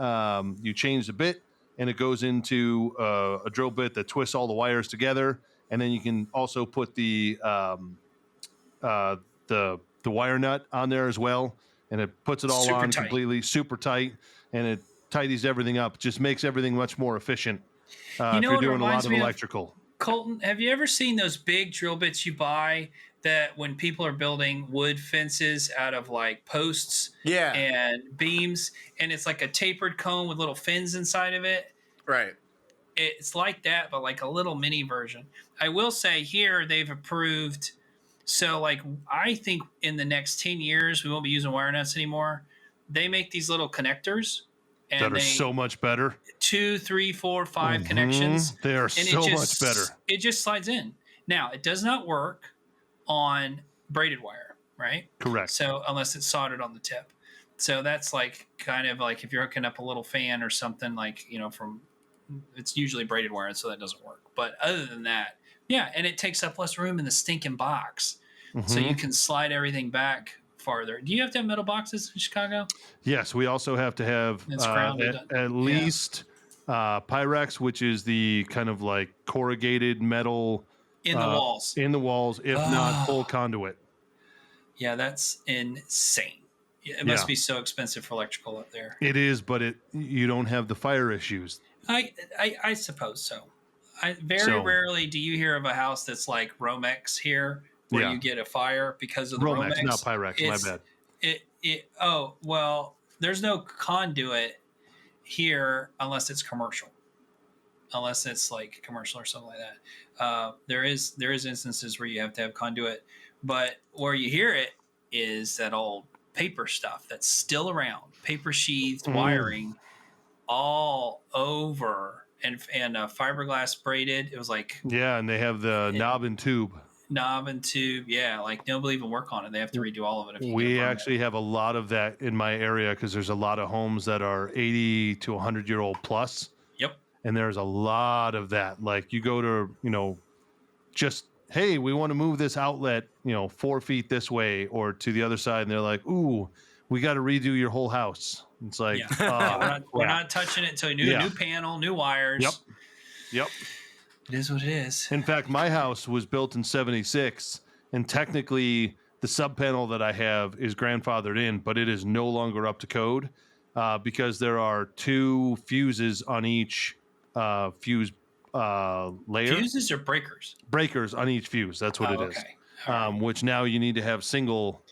you change the bit and it goes into a drill bit that twists all the wires together. And then you can also put the wire nut on there as well, and it puts it all Super on tight. completely super tight, and it tidies everything up. Just makes everything much more efficient You if know you're what it doing a lot reminds of me of? electrical. Colton, have you ever seen those big drill bits you buy that when people are building wood fences out of like posts Yeah. and beams, and it's like a tapered cone with little fins inside of it? Right. It's like that, but like a little mini version. I will say here they've approved. So like I think in the next 10 years we won't be using wire nuts anymore. They make these little connectors, and That are so much better. 2, 3, 4, 5 Mhm. connections. They are And so much better. It just slides in. Now it does not work on braided wire, right? Correct. So unless it's soldered on the tip. So that's like kind of like if you're hooking up a little fan or something like, from it's usually braided wire, so that doesn't work. But other than that, yeah, and it takes up less room in the stinking box. So you can slide everything back farther. Do you have to have metal boxes in Chicago? Yes, we also have to have It's grounded. at least Pyrex, which is the kind of like corrugated metal In the walls. in the walls, if not full conduit. Yeah, that's insane. It must be so expensive for electrical up there. It is, but you don't have the fire issues. I suppose so. Very rarely do you hear of a house that's like Romex here, where you get a fire because of the Romex. Not Pyrex. My bad. There's no conduit here unless it's commercial, unless it's like commercial or something like that. There is instances where you have to have conduit, but where you hear it is that old paper stuff that's still around, paper sheathed wiring all over, and fiberglass braided. It was like and they have the knob and tube. Like nobody even work on it. They have to redo all of it. We actually have a lot of that in my area because there's a lot of homes that are 80 to 100-year-old plus. Yep. And there's a lot of that. Like you go to, just, hey, we want to move this outlet, 4 feet this way or to the other side. And they're like, ooh, we got to redo your whole house. It's like, we're not touching it until new panel, new wires. Yep. It is what it is. In fact, my house was built in 76, and technically the sub panel that I have is grandfathered in, but it is no longer up to code because there are 2 fuses on each fuse layer. Fuses or breakers? Breakers on each fuse. That's what it is. Right. Which now you need to have single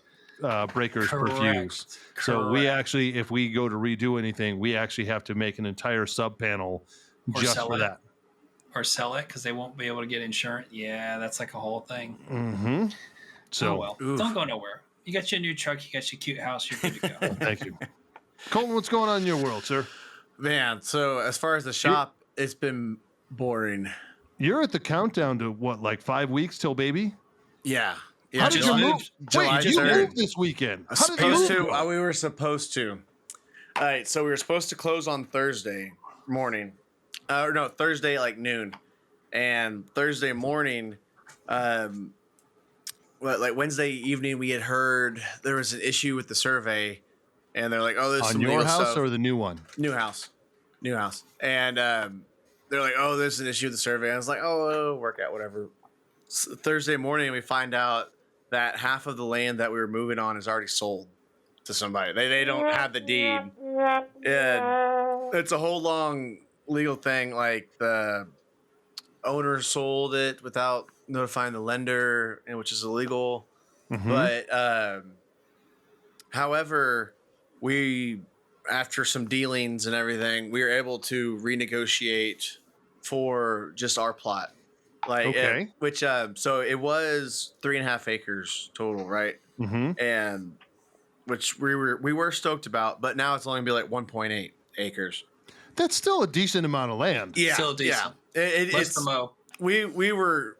breakers per fuse. So we actually, if we go to redo anything, we actually have to make an entire sub panel just for that. Or sell it because they won't be able to get insurance. Yeah, that's like a whole thing. Mm-hmm. So, don't go nowhere. You got your new truck. You got your cute house. You're good to go. Thank you. Colton, what's going on in your world, sir? Man, so as far as the shop, it's been boring. You're at the countdown to what, like 5 weeks till baby? Yeah. How did you move? July Wait, you moved this weekend. How did you move? We were supposed to. All right, so we were supposed to close on Thursday morning. Thursday like noon, and Thursday morning, Wednesday evening, we had heard there was an issue with the survey, and they're like, "Oh, there's some your legal house stuff." Or the new one? New house, and they're like, "Oh, there's an issue with the survey." I was like, "Oh, it'll work out, whatever." So Thursday morning, we find out that half of the land that we were moving on is already sold to somebody. They don't have the deed, and it's a whole long legal thing. Like the owner sold it without notifying the lender, and which is illegal. Mm-hmm. But however, we, after some dealings and everything, we were able to renegotiate for just our plot. So it was 3.5 acres total, right? Mm-hmm. And which we were stoked about, but now it's only gonna be like 1.8 acres. That's still a decent amount of land. Yeah, still decent. Yeah. It's the mow. We were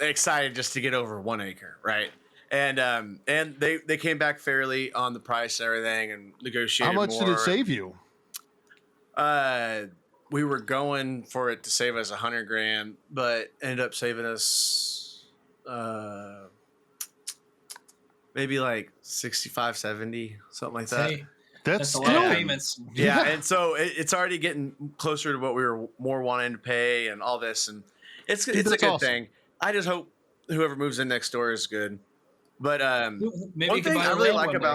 excited just to get over 1 acre, right? And they came back fairly on the price and everything and negotiated. How much did it save you? we were going for it to save us $100,000, but ended up saving us maybe like 65, 70, something like that. Hey, That's a lot of still payments. Yeah, and so it's already getting closer to what we were more wanting to pay and all this, and it's a that's good awesome. thing. I just hope whoever moves in next door is good. But Maybe one you could thing buy I the really land like one day.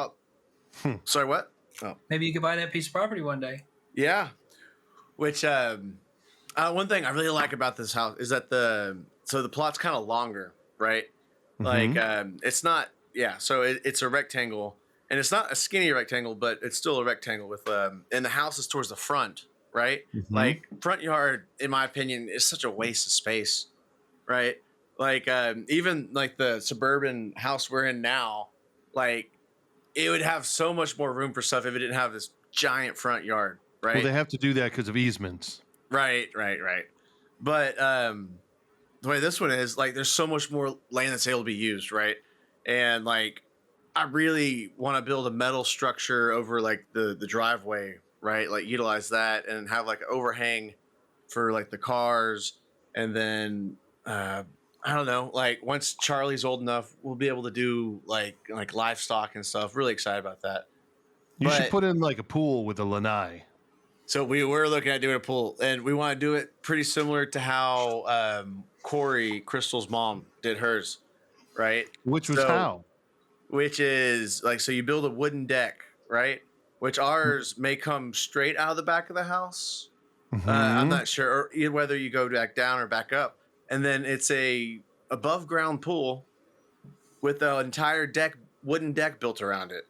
about sorry, what? Oh, Maybe you could buy that piece of property one day. yeah. Which one thing I really like about this house is that the plot's kind of longer, right? Like it's not so it's a rectangle, and it's not a skinny rectangle, but it's still a rectangle with and the house is towards the front, right? Like front yard, in my opinion, is such a waste of space, right? Like even like the suburban house we're in now, like it would have so much more room for stuff if it didn't have this giant front yard, right? Well, they have to do that because of easements. Right. But the way this one is, like, there's so much more land that's able to be used, right? And like, I really want to build a metal structure over like the driveway, right? Like, utilize that and have like an overhang for like the cars, and then I don't know, like once Charlie's old enough, we'll be able to do like livestock and stuff. Really excited about that. You should put in like a pool with a lanai. So we were looking at doing a pool, and we want to do it pretty similar to how Corey, Crystal's mom, did hers, right? Which was how? Which is like, so you build a wooden deck, right? Which ours may come straight out of the back of the house. I'm not sure whether you go back down or back up. And then it's a above ground pool with the entire wooden deck built around it.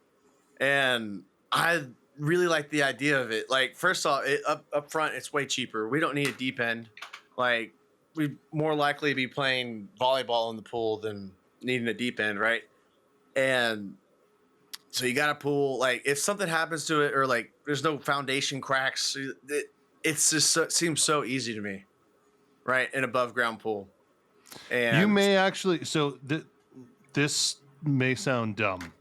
And I really like the idea of it. Like, first off, up front, it's way cheaper. We don't need a deep end. Like, we'd more likely be playing volleyball in the pool than needing a deep end, right? And so you got a pool. Like, if something happens to it, or like there's no foundation cracks, it's just seems so easy to me, right? An above ground pool. And you may actually. So this may sound dumb.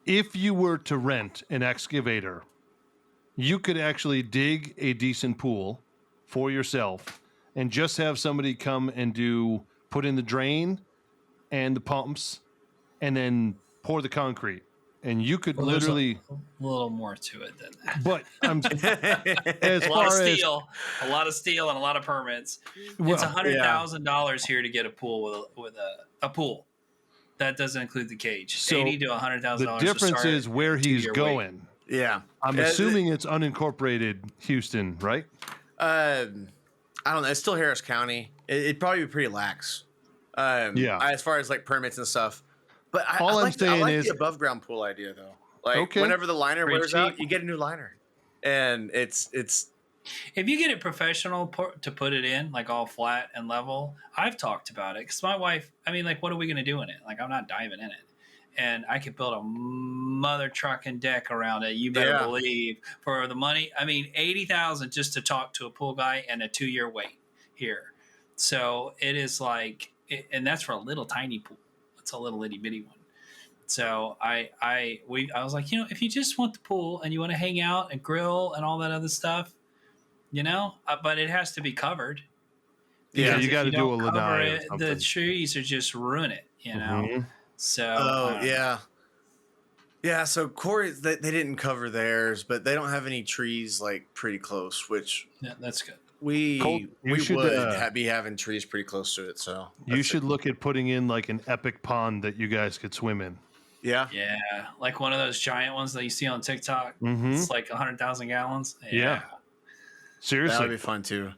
If you were to rent an excavator, you could actually dig a decent pool for yourself and just have somebody come and put in the drain and the pumps and then pour the concrete. And you could literally a little more to it than that. But I'm as a lot of steel and a lot of permits. Well, it's $100,000 here to get a pool with a pool. That doesn't include the cage. So $80,000 to $100,000. The difference is where he's going. Weight. Yeah, I'm assuming it's unincorporated Houston, right? I don't know. It's still Harris County. It'd probably be pretty lax. As far as like permits and stuff. But I like the above ground pool idea though. Like whenever the liner wears out, you get a new liner, and it's. If you get it professional to put it in like all flat and level, I've talked about it because my wife. I mean, like, what are we going to do in it? Like, I'm not diving in it, and I could build a mother trucking deck around it. You better believe for the money. I mean, $80,000 just to talk to a pool guy and a 2-year wait here. So it is like, and that's for a little tiny pool. It's a little itty bitty one. So I was like, if you just want the pool and you want to hang out and grill and all that other stuff, but it has to be covered. Yeah, you got to do a lanai. The trees are just ruin it, So yeah. So Corey, they didn't cover theirs, but they don't have any trees like pretty close, which that's good. We would be having trees pretty close to it, so you should look at putting in like an epic pond that you guys could swim in. Yeah, like one of those giant ones that you see on TikTok. It's like 100,000 gallons. Yeah, seriously, that would be fun too.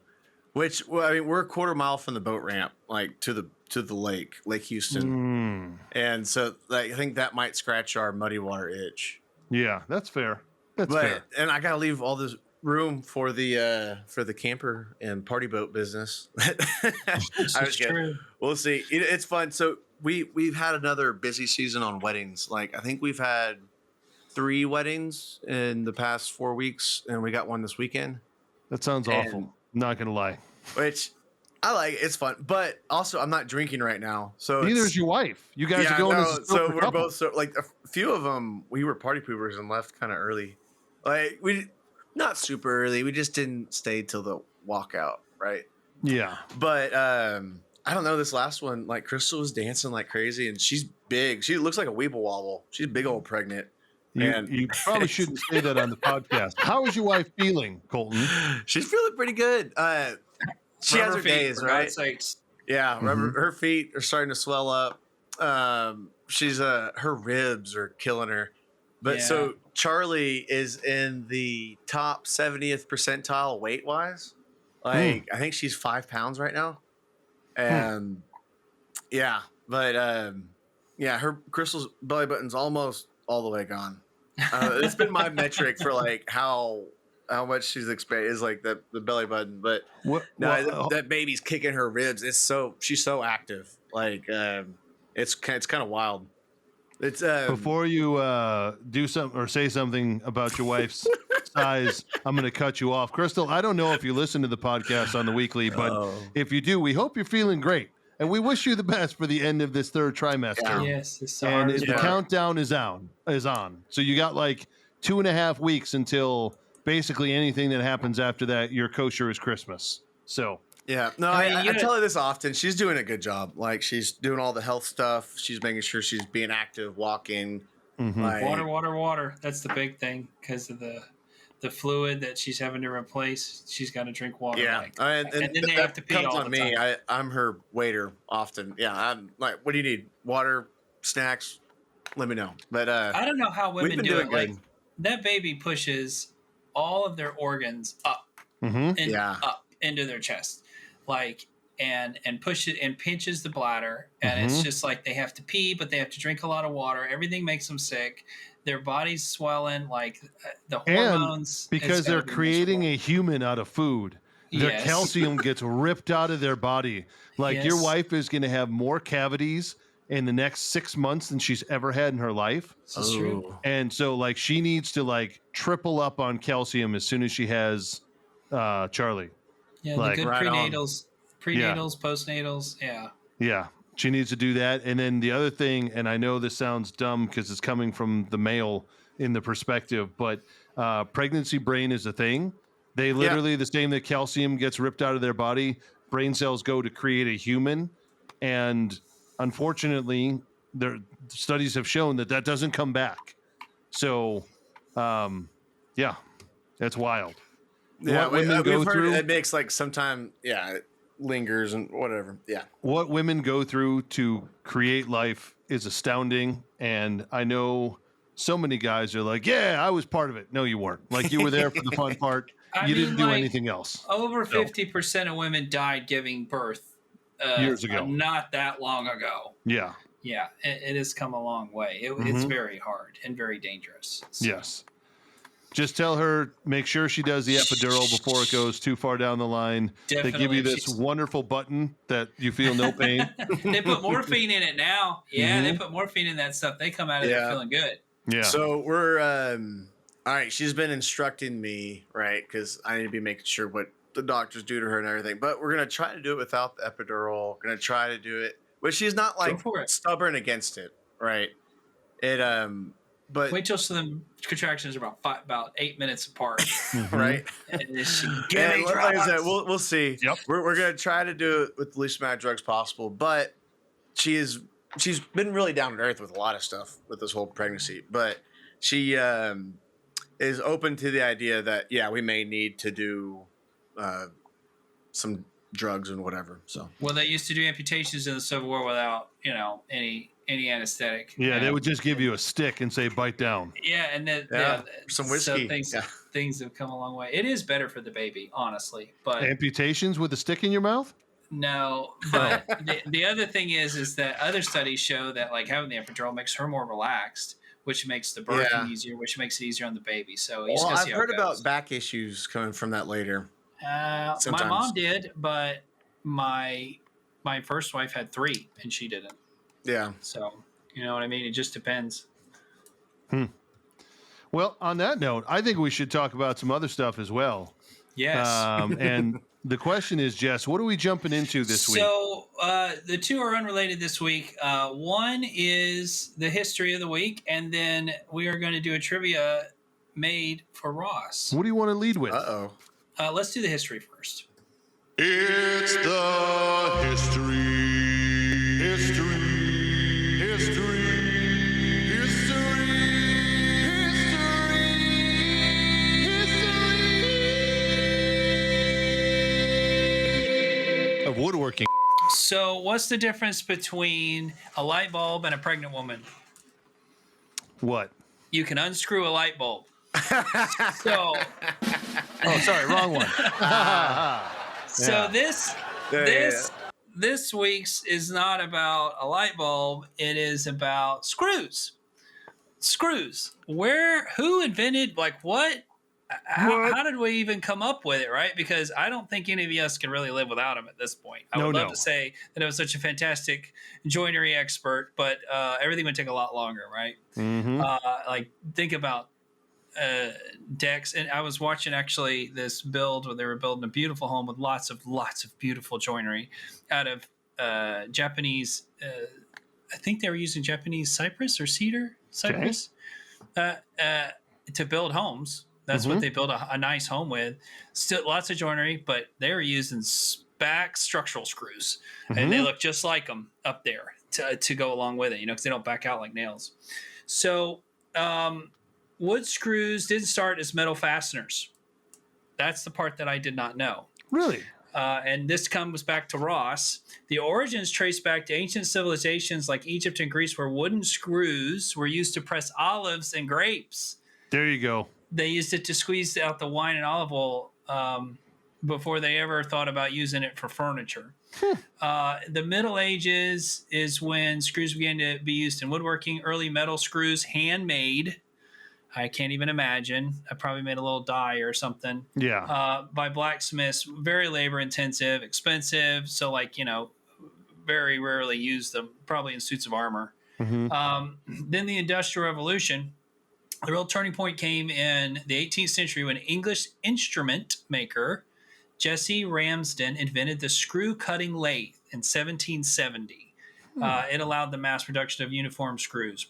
Which, I mean, we're a quarter mile from the boat ramp, like to the Lake Houston, and so like, I think that might scratch our muddy water itch. Yeah, that's fair. That's fair. And I gotta leave all this room for the camper and party boat business. True. We'll see. It's fun. So we've had another busy season on weddings. Like, I think we've had 3 weddings in the past 4 weeks, and we got one this weekend. That sounds awful. Not gonna lie. Which I like. It's fun, but also I'm not drinking right now. So neither is your wife. You guys are going. So we're both like a few of them. We were party poopers and left kind of early. Like Not super early. We just didn't stay till the walkout, right? Yeah. But I don't know. This last one, like Crystal was dancing like crazy, and she's big. She looks like a weeble wobble. She's big old pregnant. And You probably shouldn't say that on the podcast. How is your wife feeling, Colton? she's feeling pretty good. She has her days, right? Yeah, her feet are starting to swell up. She's her ribs are killing her. But so Charlie is in the top 70th percentile weight wise. Like I think she's 5 pounds right now. And yeah, but her Crystal's belly button's almost all the way gone. It's been my metric for like how much she's expanded is like the belly button, but that baby's kicking her ribs. She's so active. Like it's kind of wild. It's before you do something or say something about your wife's size, I'm going to cut you off. Crystal, I don't know if you listen to the podcast on the weekly, but if you do, we hope you're feeling great. And we wish you the best for the end of this third trimester. Yeah. Yes, it's so and hard. the countdown is on. So you got like 2.5 weeks until basically anything that happens after that, you're kosher as Christmas. So yeah, no, I tell her this often. She's doing a good job. Like she's doing all the health stuff. She's making sure she's being active, walking. Like, water. That's the big thing because of the fluid that she's having to replace. She's got to drink water. Yeah, and then they have to pee comes all on the me. time. I'm her waiter often. Yeah, I'm like, what do you need? Water, snacks? Let me know. But I don't know how women do it. Good. Like that baby pushes all of their organs up up into their chest, like and push it and pinches the bladder, and it's just like they have to pee, but they have to drink a lot of water. Everything makes them sick. Their body's swelling, like the hormones. And because they're creating a human out of food, their calcium gets ripped out of their body. Like your wife is going to have more cavities in the next 6 months than she's ever had in her life. This is true. And so like she needs to like triple up on calcium as soon as she has Charlie. Yeah, like, the good prenatals, postnatals. Yeah. Yeah. She needs to do that. And then the other thing, and I know this sounds dumb because it's coming from the male in the perspective, but pregnancy brain is a thing. They literally, the same that calcium gets ripped out of their body, brain cells go to create a human. And unfortunately, their studies have shown that doesn't come back. So, that's wild. Yeah, what women go through, it makes like sometime, it lingers and whatever. Yeah. What women go through to create life is astounding. And I know so many guys are like, yeah, I was part of it. No, you weren't. Like you were there for the fun part. You didn't do anything else. Over 50% of women died giving birth years ago. Not that long ago. Yeah. Yeah. It has come a long way. It's very hard and very dangerous. So. Yes. Just tell her, make sure she does the epidural before it goes too far down the line. Definitely. They give you this wonderful button that you feel no pain. They put morphine in it now. Yeah, they put morphine in that stuff. They come out of there feeling good. Yeah. So we're all right. She's been instructing me, right? Because I need to be making sure what the doctors do to her and everything. But we're gonna try to do it without the epidural. We're gonna try to do it, but she's not like stubborn against it, right? But wait till the contractions are about 8 minutes apart, right? And like I said, we'll see. Yep. We're gonna try to do it with the least amount of drugs possible. But she's been really down to earth with a lot of stuff with this whole pregnancy. But she is open to the idea that we may need to do some drugs and whatever. So they used to do amputations in the Civil War without any anesthetic. Yeah, they would just give you a stick and say bite down. Yeah, and then some whiskey. So things have come a long way. It is better for the baby, honestly. But amputations with a stick in your mouth? No, but the other thing is that other studies show that like having the epidural makes her more relaxed, which makes the birthing easier, which makes it easier on the baby. So I've heard about back issues coming from that later. My mom did, but my first wife had 3 and she didn't. Yeah. So, you know what I mean? It just depends. Well, on that note, I think we should talk about some other stuff as well. Yes. And the question is, Jess, what are we jumping into this week? So the 2 are unrelated this week. One is the history of the week, and then we are going to do a trivia made for Ross. What do you want to lead with? Let's do the history first. It's the history of woodworking. So, what's the difference between a light bulb and a pregnant woman? What? You can unscrew a light bulb. So, oh, sorry, wrong one. So this week's is not about a light bulb. It is about screws. Who invented, like, what? How did we even come up with it, right? Because I don't think any of us can really live without them at this point. I would love to say that I was such a fantastic joinery expert, but everything would take a lot longer, right? Mm-hmm. Like, think about decks. And I was watching actually this build where they were building a beautiful home with lots of beautiful joinery out of Japanese. I think they were using Japanese cypress or cypress to build homes. That's what they built a nice home with. Still lots of joinery, but they were using back structural screws, and they look just like them up there to go along with it, because they don't back out like nails. So wood screws didn't start as metal fasteners. That's the part that I did not know. Really? And this comes back to Ross. The origins trace back to ancient civilizations like Egypt and Greece, where wooden screws were used to press olives and grapes. There you go. They used it to squeeze out the wine and olive oil before they ever thought about using it for furniture. The Middle Ages is when screws began to be used in woodworking. Early metal screws, handmade. I can't even imagine. I probably made a little die or something. Yeah. By blacksmiths, very labor intensive, expensive. So, very rarely use them, probably in suits of armor. Then the Industrial Revolution. The real turning point came in the 18th century when English instrument maker Jesse Ramsden invented the screw cutting lathe in 1770. It allowed the mass production of uniform screws,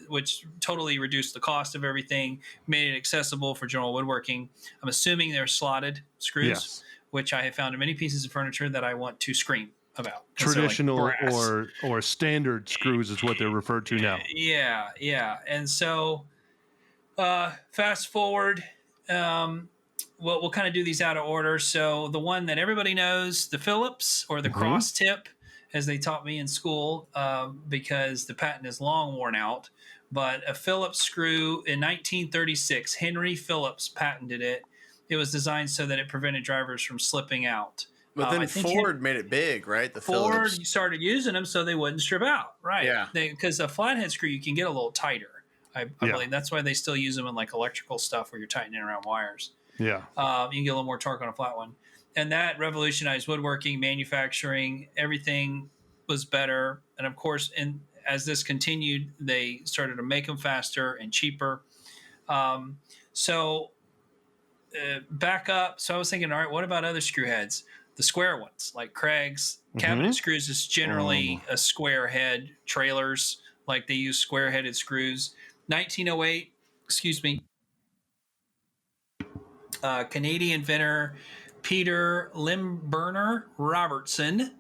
which totally reduced the cost of everything, made it accessible for general woodworking. I'm assuming they're slotted screws, which I have found in many pieces of furniture that I want to scream about. Traditional or standard screws is what they're referred to now. Yeah. And so fast forward, we'll kind of do these out of order. So the one that everybody knows, the Phillips or the cross tip, as they taught me in school, because the patent is long worn out. But a Phillips screw in 1936, Henry Phillips patented it. It was designed so that it prevented drivers from slipping out. But then Ford made it big, right? The Ford Phillips started using them so they wouldn't strip out, right? Yeah. Because a flathead screw, you can get a little tighter. I believe that's why they still use them in like electrical stuff where you're tightening around wires. Yeah. You can get a little more torque on a flat one. And that revolutionized woodworking, manufacturing, everything was better. And of course, as this continued, they started to make them faster and cheaper. Back up. So I was thinking, all right, what about other screw heads? The square ones, like Craig's. Cabinet screws is generally a square head. Trailers, like they use square headed screws. 1908, Canadian inventor Peter Limburner Robertson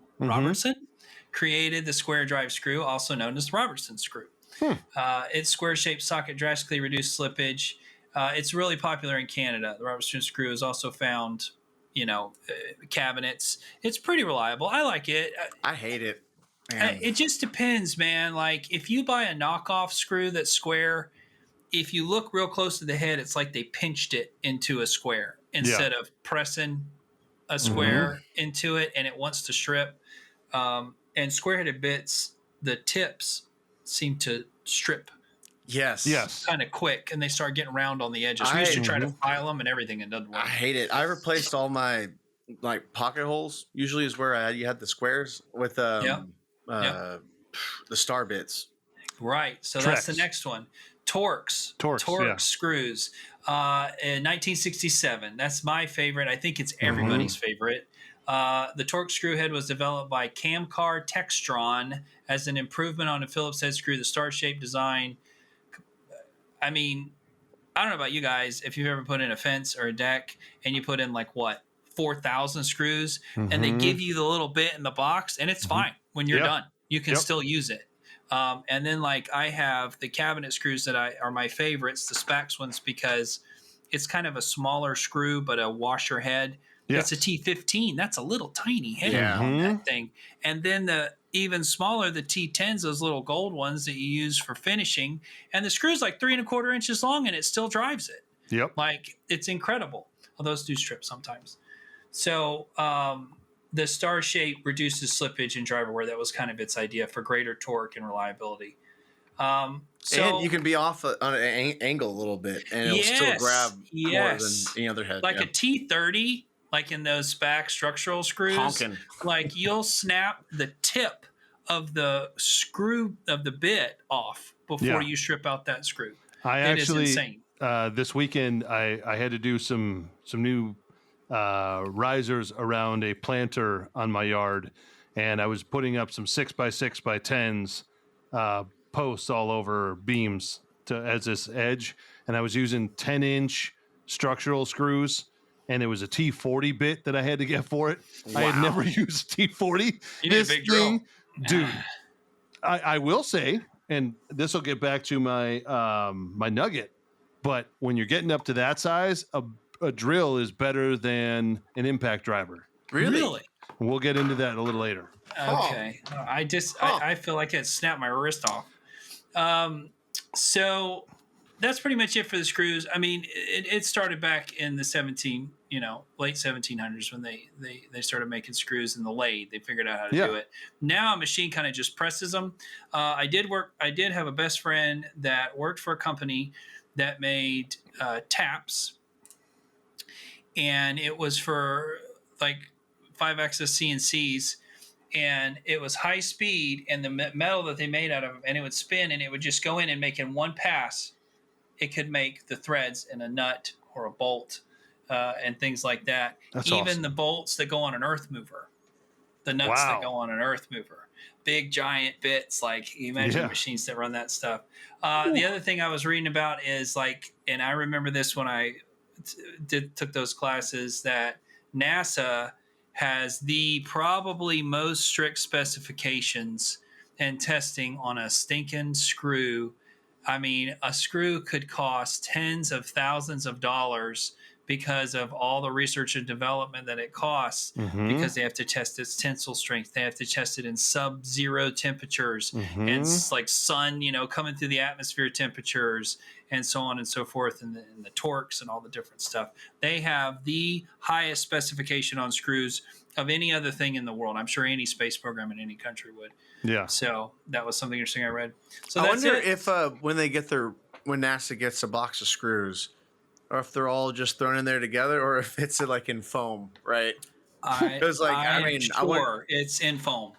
created the square drive screw, also known as the Robertson screw. Its square-shaped socket drastically reduced slippage. It's really popular in Canada. The Robertson screw is also found, cabinets. It's pretty reliable. I like it. I hate it. It just depends, man. Like, if you buy a knockoff screw that's square, if you look real close to the head, it's like they pinched it into a square instead of pressing a square into it, and it wants to strip. And square-headed bits, the tips seem to strip. Yes. Kind of quick, and they start getting round on the edges. We used to try to file them and everything, and it doesn't work. I hate it. I replaced all my pocket holes. Usually is where you had the squares with the star bits. Right. So Trex. That's the next one. Torx screws. In 1967. That's my favorite. I think it's everybody's favorite. The Torx screw head was developed by Camcar Textron as an improvement on a Phillips head screw. The star-shaped design. I mean, I don't know about you guys, if you've ever put in a fence or a deck and you put in like what, 4,000 screws, and they give you the little bit in the box, and it's fine when you're done. You can still use it. And then like I have the cabinet screws that are my favorites, the Spax ones, because it's kind of a smaller screw, but a washer head. It's a T15. That's a little tiny head on that thing. And then the even smaller, the T10s, those little gold ones that you use for finishing. And the screw's like 3¼ inches long, and it still drives it. Yep. Like, it's incredible. Well, those do strip sometimes. So the star shape reduces slippage and driver wear. That was kind of its idea for greater torque and reliability. And you can be off on an angle a little bit, and it'll still grab more than any other head. Like a T30, like in those Spax structural screws, honking. Like you'll snap the tip of the screw of the bit off before you strip out that screw. It is insane. This weekend I had to do some new risers around a planter on my yard, and I was putting up some 6x6x10s posts all over beams as this edge, and I was using 10-inch structural screws, and it was a T40 bit that I had to get for it. Wow. I had never used T40. You need a big drill. Dude, I will say, and this will get back to my my nugget, but when you're getting up to that size, a drill is better than an impact driver. Really? We'll get into that a little later. Okay. I feel like it snapped my wrist off. So that's pretty much it for the screws. I mean, it started back in the late 1700s when they started making screws in the lathe. They figured out how to do it. Now a machine kind of just presses them. I did have a best friend that worked for a company that made taps, and it was for like 5-axis CNCs, and it was high speed, and the metal that they made out of them, and it would spin, and it would just go in and make in one pass. It could make the threads in a nut or a bolt and things like that. That's even awesome. the bolts that go on an earth mover, the nuts that go on an earth mover, big giant bits. Like you imagine machines that run that stuff. The other thing I was reading about is like, and I remember this when I took those classes, that NASA has the probably most strict specifications and testing on a stinking screw. I mean, a screw could cost tens of thousands of dollars because of all the research and development that it costs, because they have to test its tensile strength. They have to test it in sub-zero temperatures and like sun, coming through the atmosphere temperatures and so on and so forth, and the Torx and all the different stuff. They have the highest specification on screws of any other thing in the world. I'm sure any space program in any country would. Yeah. So that was something interesting I read. So I wonder if when NASA gets a box of screws, or if they're all just thrown in there together, or if it's like in foam, right? Because it's in foam.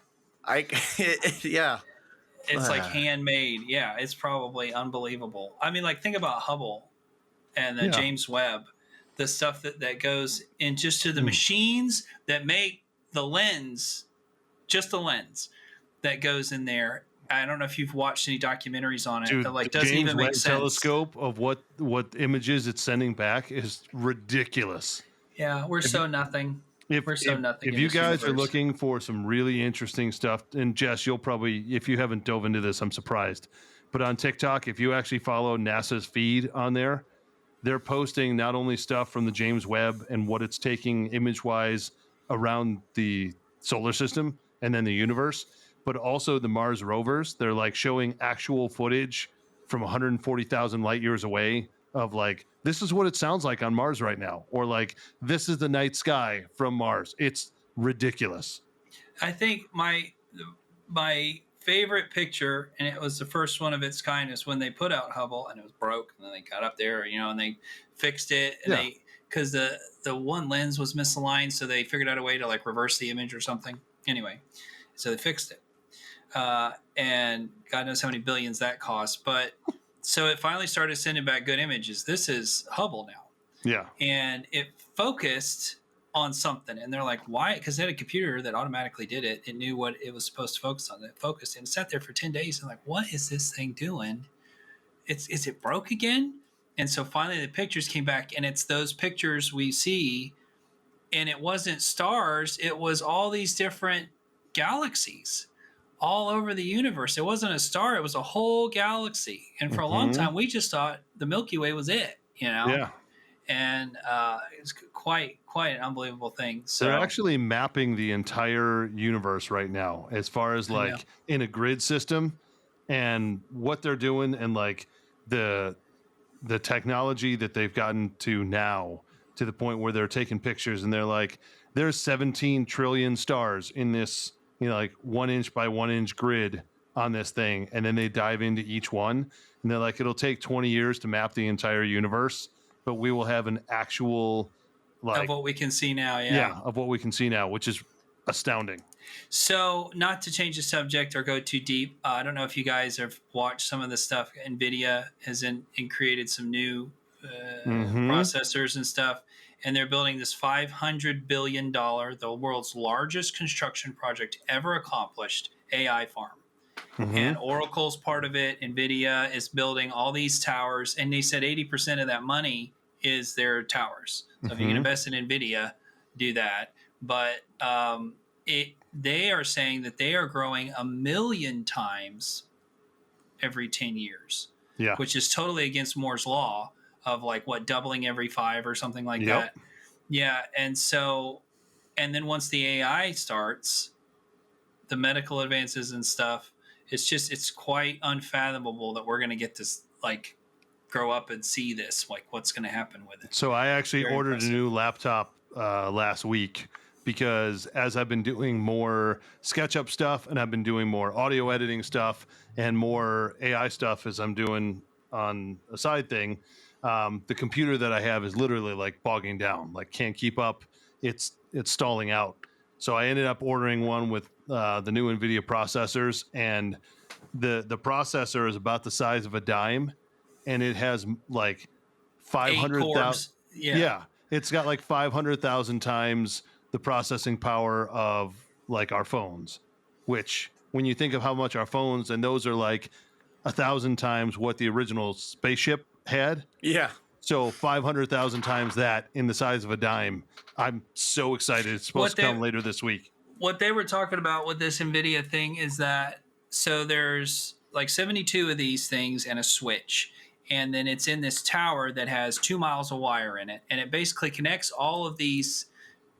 It's like handmade. Yeah, it's probably unbelievable. I mean, like think about Hubble and the James Webb, the stuff that goes in just to the machines that make the lens, just the lens that goes in there. I don't know if you've watched any documentaries on it. Dude, that like the doesn't James even make Webb sense. telescope of what images it's sending back is ridiculous. Yeah, we're so nothing. If you guys are looking for some really interesting stuff, and Jess, you'll probably, if you haven't dove into this, I'm surprised. But on TikTok, if you actually follow NASA's feed on there, they're posting not only stuff from the James Webb and what it's taking image-wise around the solar system and then the universe, but also the Mars rovers. They're like showing actual footage from 140,000 light years away of like, this is what it sounds like on Mars right now. Or like, this is the night sky from Mars. It's ridiculous. I think my favorite picture, and it was the first one of its kind, is when they put out Hubble and it was broke, and then they got up there, and they fixed it, and because the one lens was misaligned, so they figured out a way to like reverse the image or something. Anyway, so they fixed it. And God knows how many billions that cost. But so it finally started sending back good images. This is Hubble now. Yeah. And it focused on something. And they're like, why? Because they had a computer that automatically did it. It knew what it was supposed to focus on. It focused and sat there for 10 days. And like, what is this thing doing? Is it broke again? And so finally the pictures came back, and it's those pictures we see, and it wasn't stars, it was all these different galaxies all over the universe. It wasn't a star, it was a whole galaxy. And for a long time, we just thought the Milky Way was it, Yeah. And it's quite an unbelievable thing. So they're actually mapping the entire universe right now, as far as like in a grid system, and what they're doing, and like the technology that they've gotten to now, to the point where they're taking pictures and they're like, there's 17 trillion stars in this, like 1 inch by 1 inch grid on this thing. And then they dive into each one, and they're like, it'll take 20 years to map the entire universe, but we will have an actual of what we can see now. Of what we can see now, which is astounding. So, not to change the subject or go too deep, I don't know if you guys have watched some of the stuff. NVIDIA has created some new processors and stuff, and they're building this $500 billion, the world's largest construction project ever accomplished, AI farm. And Oracle's part of it. NVIDIA is building all these towers, and they said 80% of that money is their towers. So if you can invest in NVIDIA, do that. But they are saying that they are growing 1 million times every 10 years, which is totally against Moore's law of like doubling every 5 or something like that. Yeah. And so, and then once the AI starts, the medical advances and stuff, it's quite unfathomable that we're going to get this, like, grow up and see this, like what's going to happen with it. So I actually ordered a new laptop last week, because as I've been doing more SketchUp stuff, and I've been doing more audio editing stuff and more AI stuff as I'm doing on a side thing, the computer that I have is literally like bogging down, like can't keep up. It's stalling out. So I ended up ordering one with the new NVIDIA processors, and the processor is about the size of a dime, and it has like 500,000. Yeah, it's got like 500,000 times the processing power of like our phones, which when you think of how much our phones, and those are like 1,000 times what the original spaceship had. Yeah. So 500,000 times that in the size of a dime. I'm so excited. It's supposed to come later this week. What they were talking about with this NVIDIA thing is that, so there's like 72 of these things and a switch. And then it's in this tower that has 2 miles of wire in it. And it basically connects all of these,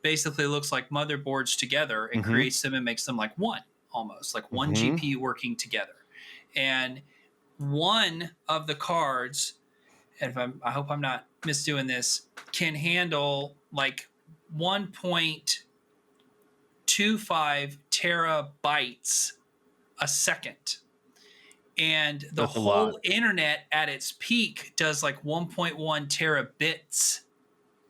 basically looks like motherboards together, and creates them and makes them like one, almost like one GPU working together. And one of the cards, and I hope I'm not misdoing this, can handle like 1.25 terabytes a second. And the whole internet at its peak does like 1.1 terabits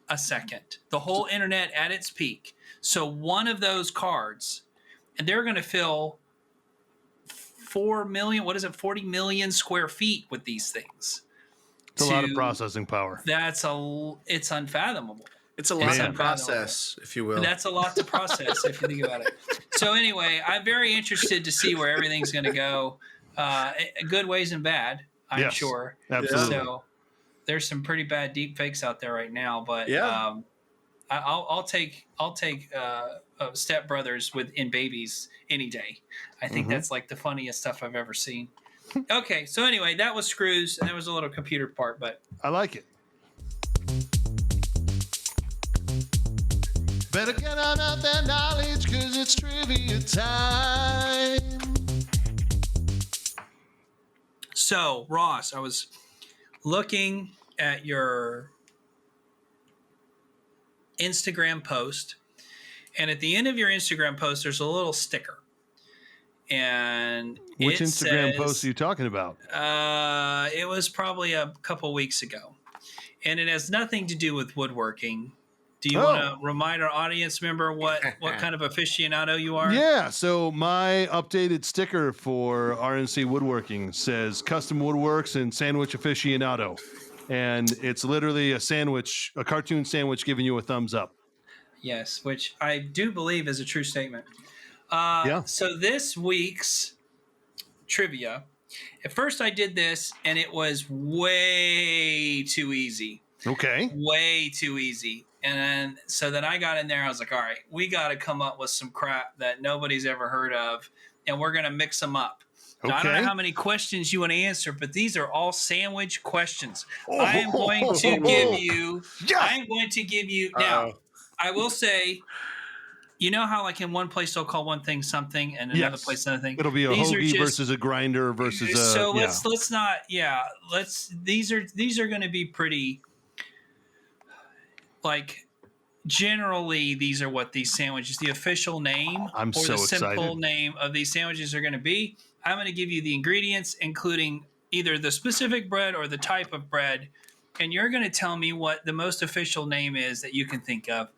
a second. The whole internet at its peak. So one of those cards, and they're going to fill 40 million square feet with these things. It's a lot of processing power. It's unfathomable. It's a lot to process, if you will. That's a lot to process if you think about it. So anyway, I'm very interested to see where everything's going to go. Good ways and bad, I'm sure. Absolutely. So there's some pretty bad deep fakes out there right now, but I'll take Step Brothers in babies any day. I think that's like the funniest stuff I've ever seen. Okay, so anyway, that was screws, and there was a little computer part, but I like it. Better get on out that knowledge, because it's trivia time. So, Ross, I was looking at your Instagram post, and at the end of your Instagram post, there's a little sticker. And which Instagram post are you talking about? It was probably a couple weeks ago, and it has nothing to do with woodworking. Do you want to remind our audience member what kind of aficionado you are? Yeah, so my updated sticker for RNC Woodworking says Custom Woodworks and Sandwich Aficionado. And it's literally a cartoon sandwich giving you a thumbs up. Yes, which I do believe is a true statement. So this week's trivia At first, I did this, and it was way too easy. Okay. Way too easy. And so then I got in there. I was like, all right, we got to come up with some crap that nobody's ever heard of, and we're going to mix them up. Now, I don't know how many questions you want to answer, but these are all sandwich questions. I am going to give you. I am going to give you. Now, I will say, you know how like in one place they'll call one thing something, and another place another thing. It'll be a hoagie versus a grinder versus a. So let's not. Yeah, let's. These are going to be pretty. Like. Generally, these are what these sandwiches, the official name I'm or so the simple excited. name of these sandwiches are going to be. I'm going to give you the ingredients, including either the specific bread or the type of bread, and you're going to tell me what the most official name is that you can think of.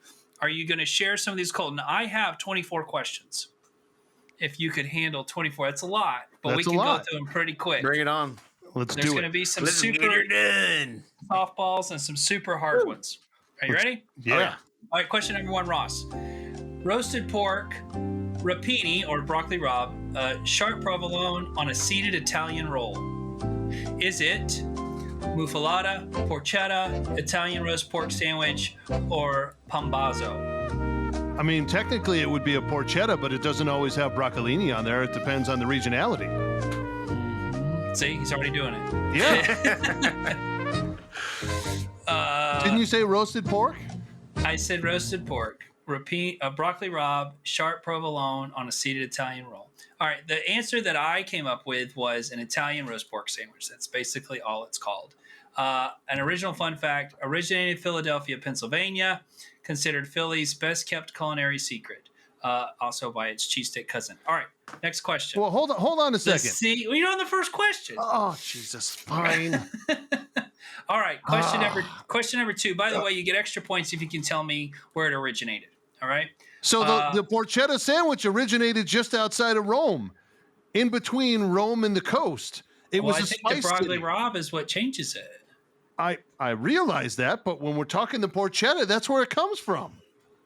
Are you going to share some of these, Colton? I have 24 questions. If you could handle 24, that's a lot, but we can go through them pretty quick. Bring it on. There's going to be some super softballs and some super hard ones. Are you ready? Yeah. All right, question number 1, Ross. Roasted pork, rapini or broccoli rabe, sharp provolone on a seeded Italian roll. Is it muffalata, porchetta, Italian roast pork sandwich, or pambazzo? I mean, technically it would be a porchetta, but it doesn't always have broccolini on there. It depends on the regionality. See, he's already doing it. Yeah. Didn't you say roasted pork? I said roasted pork, broccoli rabe, sharp provolone on a seeded Italian roll. All right, the answer that I came up with was an Italian roast pork sandwich. That's basically all it's called. An original fun fact, originated in Philadelphia, Pennsylvania, considered Philly's best kept culinary secret, also by its cheesesteak cousin. All right, next question. Well, hold on a second. You're on the first question. Oh, Jesus, fine. All right, question number 2. By the way, you get extra points if you can tell me where it originated. All right. So the porchetta sandwich originated just outside of Rome, in between Rome and the coast. I think the broccoli rabe is what changes it. I realize that, but when we're talking the porchetta, that's where it comes from.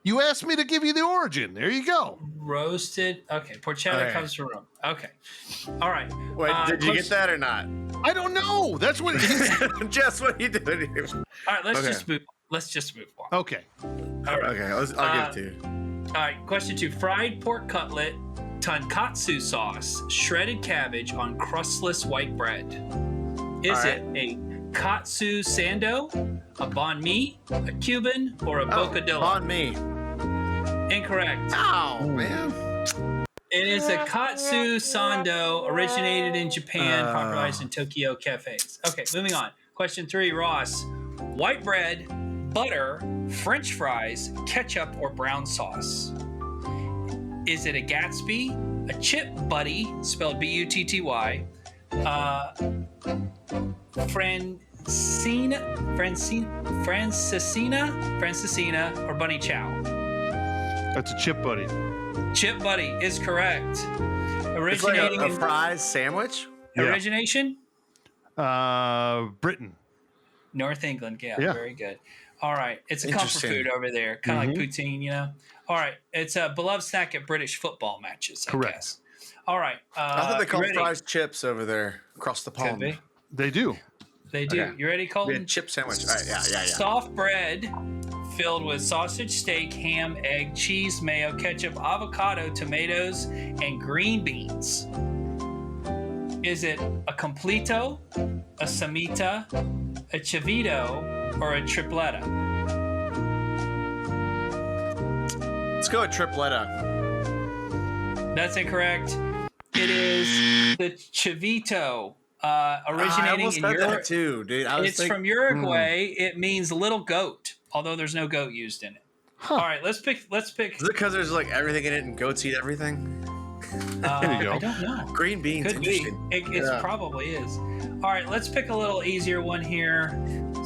You asked me to give you the origin. There you go. Roasted. Okay, porchetta comes from Rome. Okay. All right. Wait, did you get that or not? I don't know. That's what. Jess, what are you doing here? All right, let's just move on. Okay. All right. Okay, I'll give it to you. All right, question 2. Fried pork cutlet, tonkatsu sauce, shredded cabbage on crustless white bread. Is it a katsu sando, a banh mi, a Cuban, or a bocadillo? Banh mi. Incorrect. Oh, man. It is a katsu sando, originated in Japan, popularized in Tokyo cafes. Okay, moving on. Question 3, Ross. White bread, butter, French fries, ketchup, or brown sauce? Is it a Gatsby, a Chip Buddy, spelled B-U-T-T-Y, Francesina, or Bunny Chow? That's a Chip Buddy. Chip Buddy is correct. It's like a fries sandwich? Origination? Britain. North England. Yeah, very good. All right. It's a comfort food over there. Kind of like poutine, you know? All right. It's a beloved snack at British football matches, I guess. All right. I thought they called fries chips over there across the pond. Could be. They do. They do. Okay. You ready, Colton? We had chip sandwich. All right, yeah. Soft bread filled with sausage, steak, ham, egg, cheese, mayo, ketchup, avocado, tomatoes, and green beans. Is it a completo, a samita, a chivito, or a tripletta? Let's go with tripletta. That's incorrect. It is the chivito. Originating in Europe too, dude. It's from Uruguay. It means little goat, although there's no goat used in it. All right, let's pick. Is it because there's like everything in it and goats eat everything? There you go. I don't know. Green beans. Could be. It probably is. All right, let's pick a little easier one here.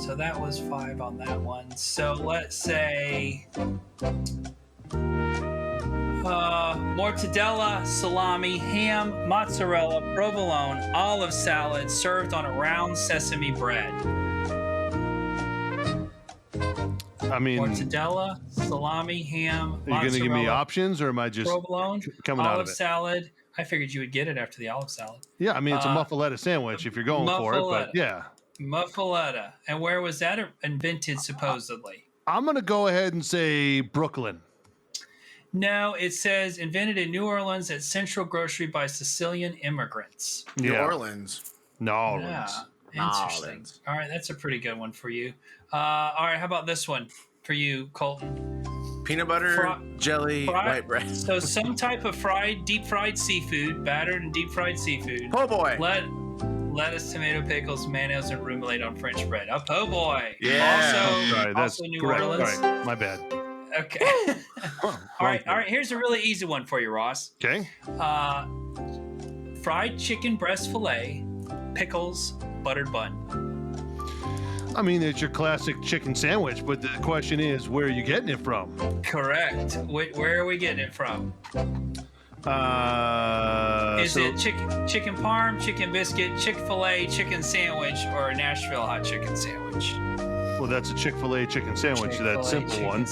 So that was 5 on that one. So let's say mortadella, salami, ham, mozzarella, provolone, olive salad served on a round sesame bread. I mean, mortadella, salami, ham, mozzarella. Are you going to give me options, or am I just provolone, coming out of it? olive salad, I figured you would get it after the olive salad. Yeah, I mean, it's a muffaletta sandwich if you're going for it, but yeah. Muffaletta. And where was that invented, supposedly? I'm going to go ahead and say Brooklyn. No, it says invented in New Orleans at Central Grocery by Sicilian immigrants. New Orleans. New Orleans. Yeah, interesting. All right, that's a pretty good one for you. All right, how about this one for you, Colton? Peanut butter, jelly, white bread. So some type of deep fried seafood, battered and deep fried seafood. Po' boy. Lettuce, tomato, pickles, mayonnaise, and remoulade on French bread. A po' boy. Yeah. Also New Orleans. Sorry, my bad. Okay. All right. Here's a really easy one for you, Ross. Okay. Fried chicken breast fillet, pickles, buttered bun. I mean, it's your classic chicken sandwich, but the question is, where are you getting it from? Correct. Where are we getting it from? Is it chicken parm, chicken biscuit, Chick-fil-A chicken sandwich, or a Nashville hot chicken sandwich? Well, that's a Chick-fil-A chicken sandwich, that simple one.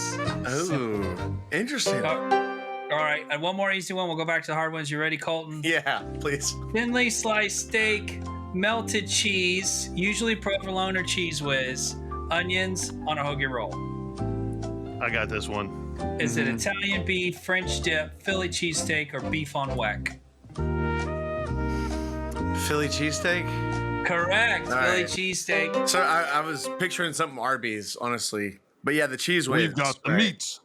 Oh, interesting. All right, and one more easy one. We'll go back to the hard ones. You ready, Colton? Yeah, please. Thinly sliced steak, melted cheese, usually provolone or cheese whiz, onions on a hoagie roll. I got this one. Is it Italian beef, French dip, Philly cheesesteak, or beef on weck? Philly cheesesteak? Correct. Philly cheesesteak. So I was picturing something Arby's, honestly. But yeah, the cheese whiz. We've got the meats.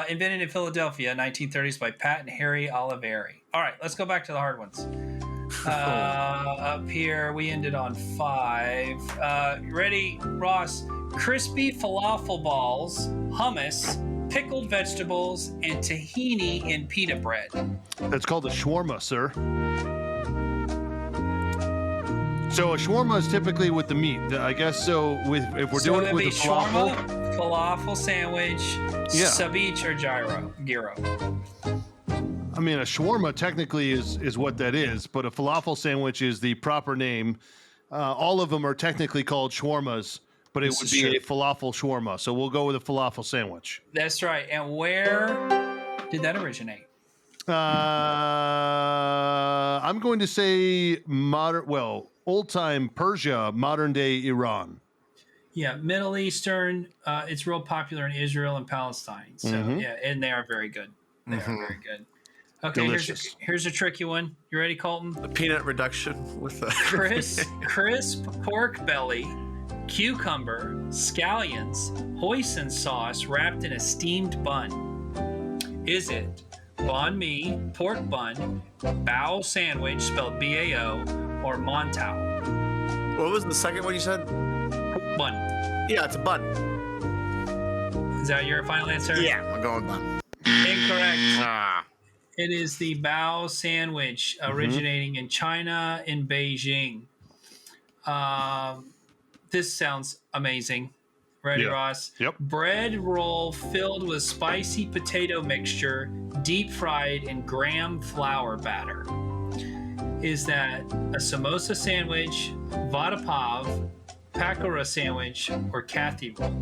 Invented in Philadelphia, 1930s by Pat and Harry Oliveri. All right, let's go back to the hard ones. Up here, we ended on 5. Ready, Ross? Crispy falafel balls, hummus, pickled vegetables, and tahini in pita bread. That's called a shawarma, sir. So a shawarma is typically with the meat, I guess. So if we're doing it with a falafel sandwich, ceviche, or gyro. I mean, a shawarma technically is what that is, but a falafel sandwich is the proper name. All of them are technically called shawarmas, but it would be a falafel shawarma. So we'll go with a falafel sandwich. That's right. And where did that originate? I'm going to say old-time Persia, modern-day Iran. Yeah, Middle Eastern. It's real popular in Israel and Palestine. So yeah, and they are very good. They are very good. Okay, here's a tricky one. You ready, Colton? The peanut reduction with the crisp pork belly, cucumber, scallions, hoisin sauce wrapped in a steamed bun. Is it banh mi, pork bun, bao sandwich spelled B-A-O, or montao? What was the second one you said? Bun. Yeah, it's a bun. Is that your final answer? Yeah, I'm going bun. Incorrect. It is the bao sandwich originating in China, in Beijing. This sounds amazing. Ready, Ross? Yep. Bread roll filled with spicy potato mixture, deep fried in graham flour batter. Is that a samosa sandwich, vada pav, pakora sandwich, or kathi roll?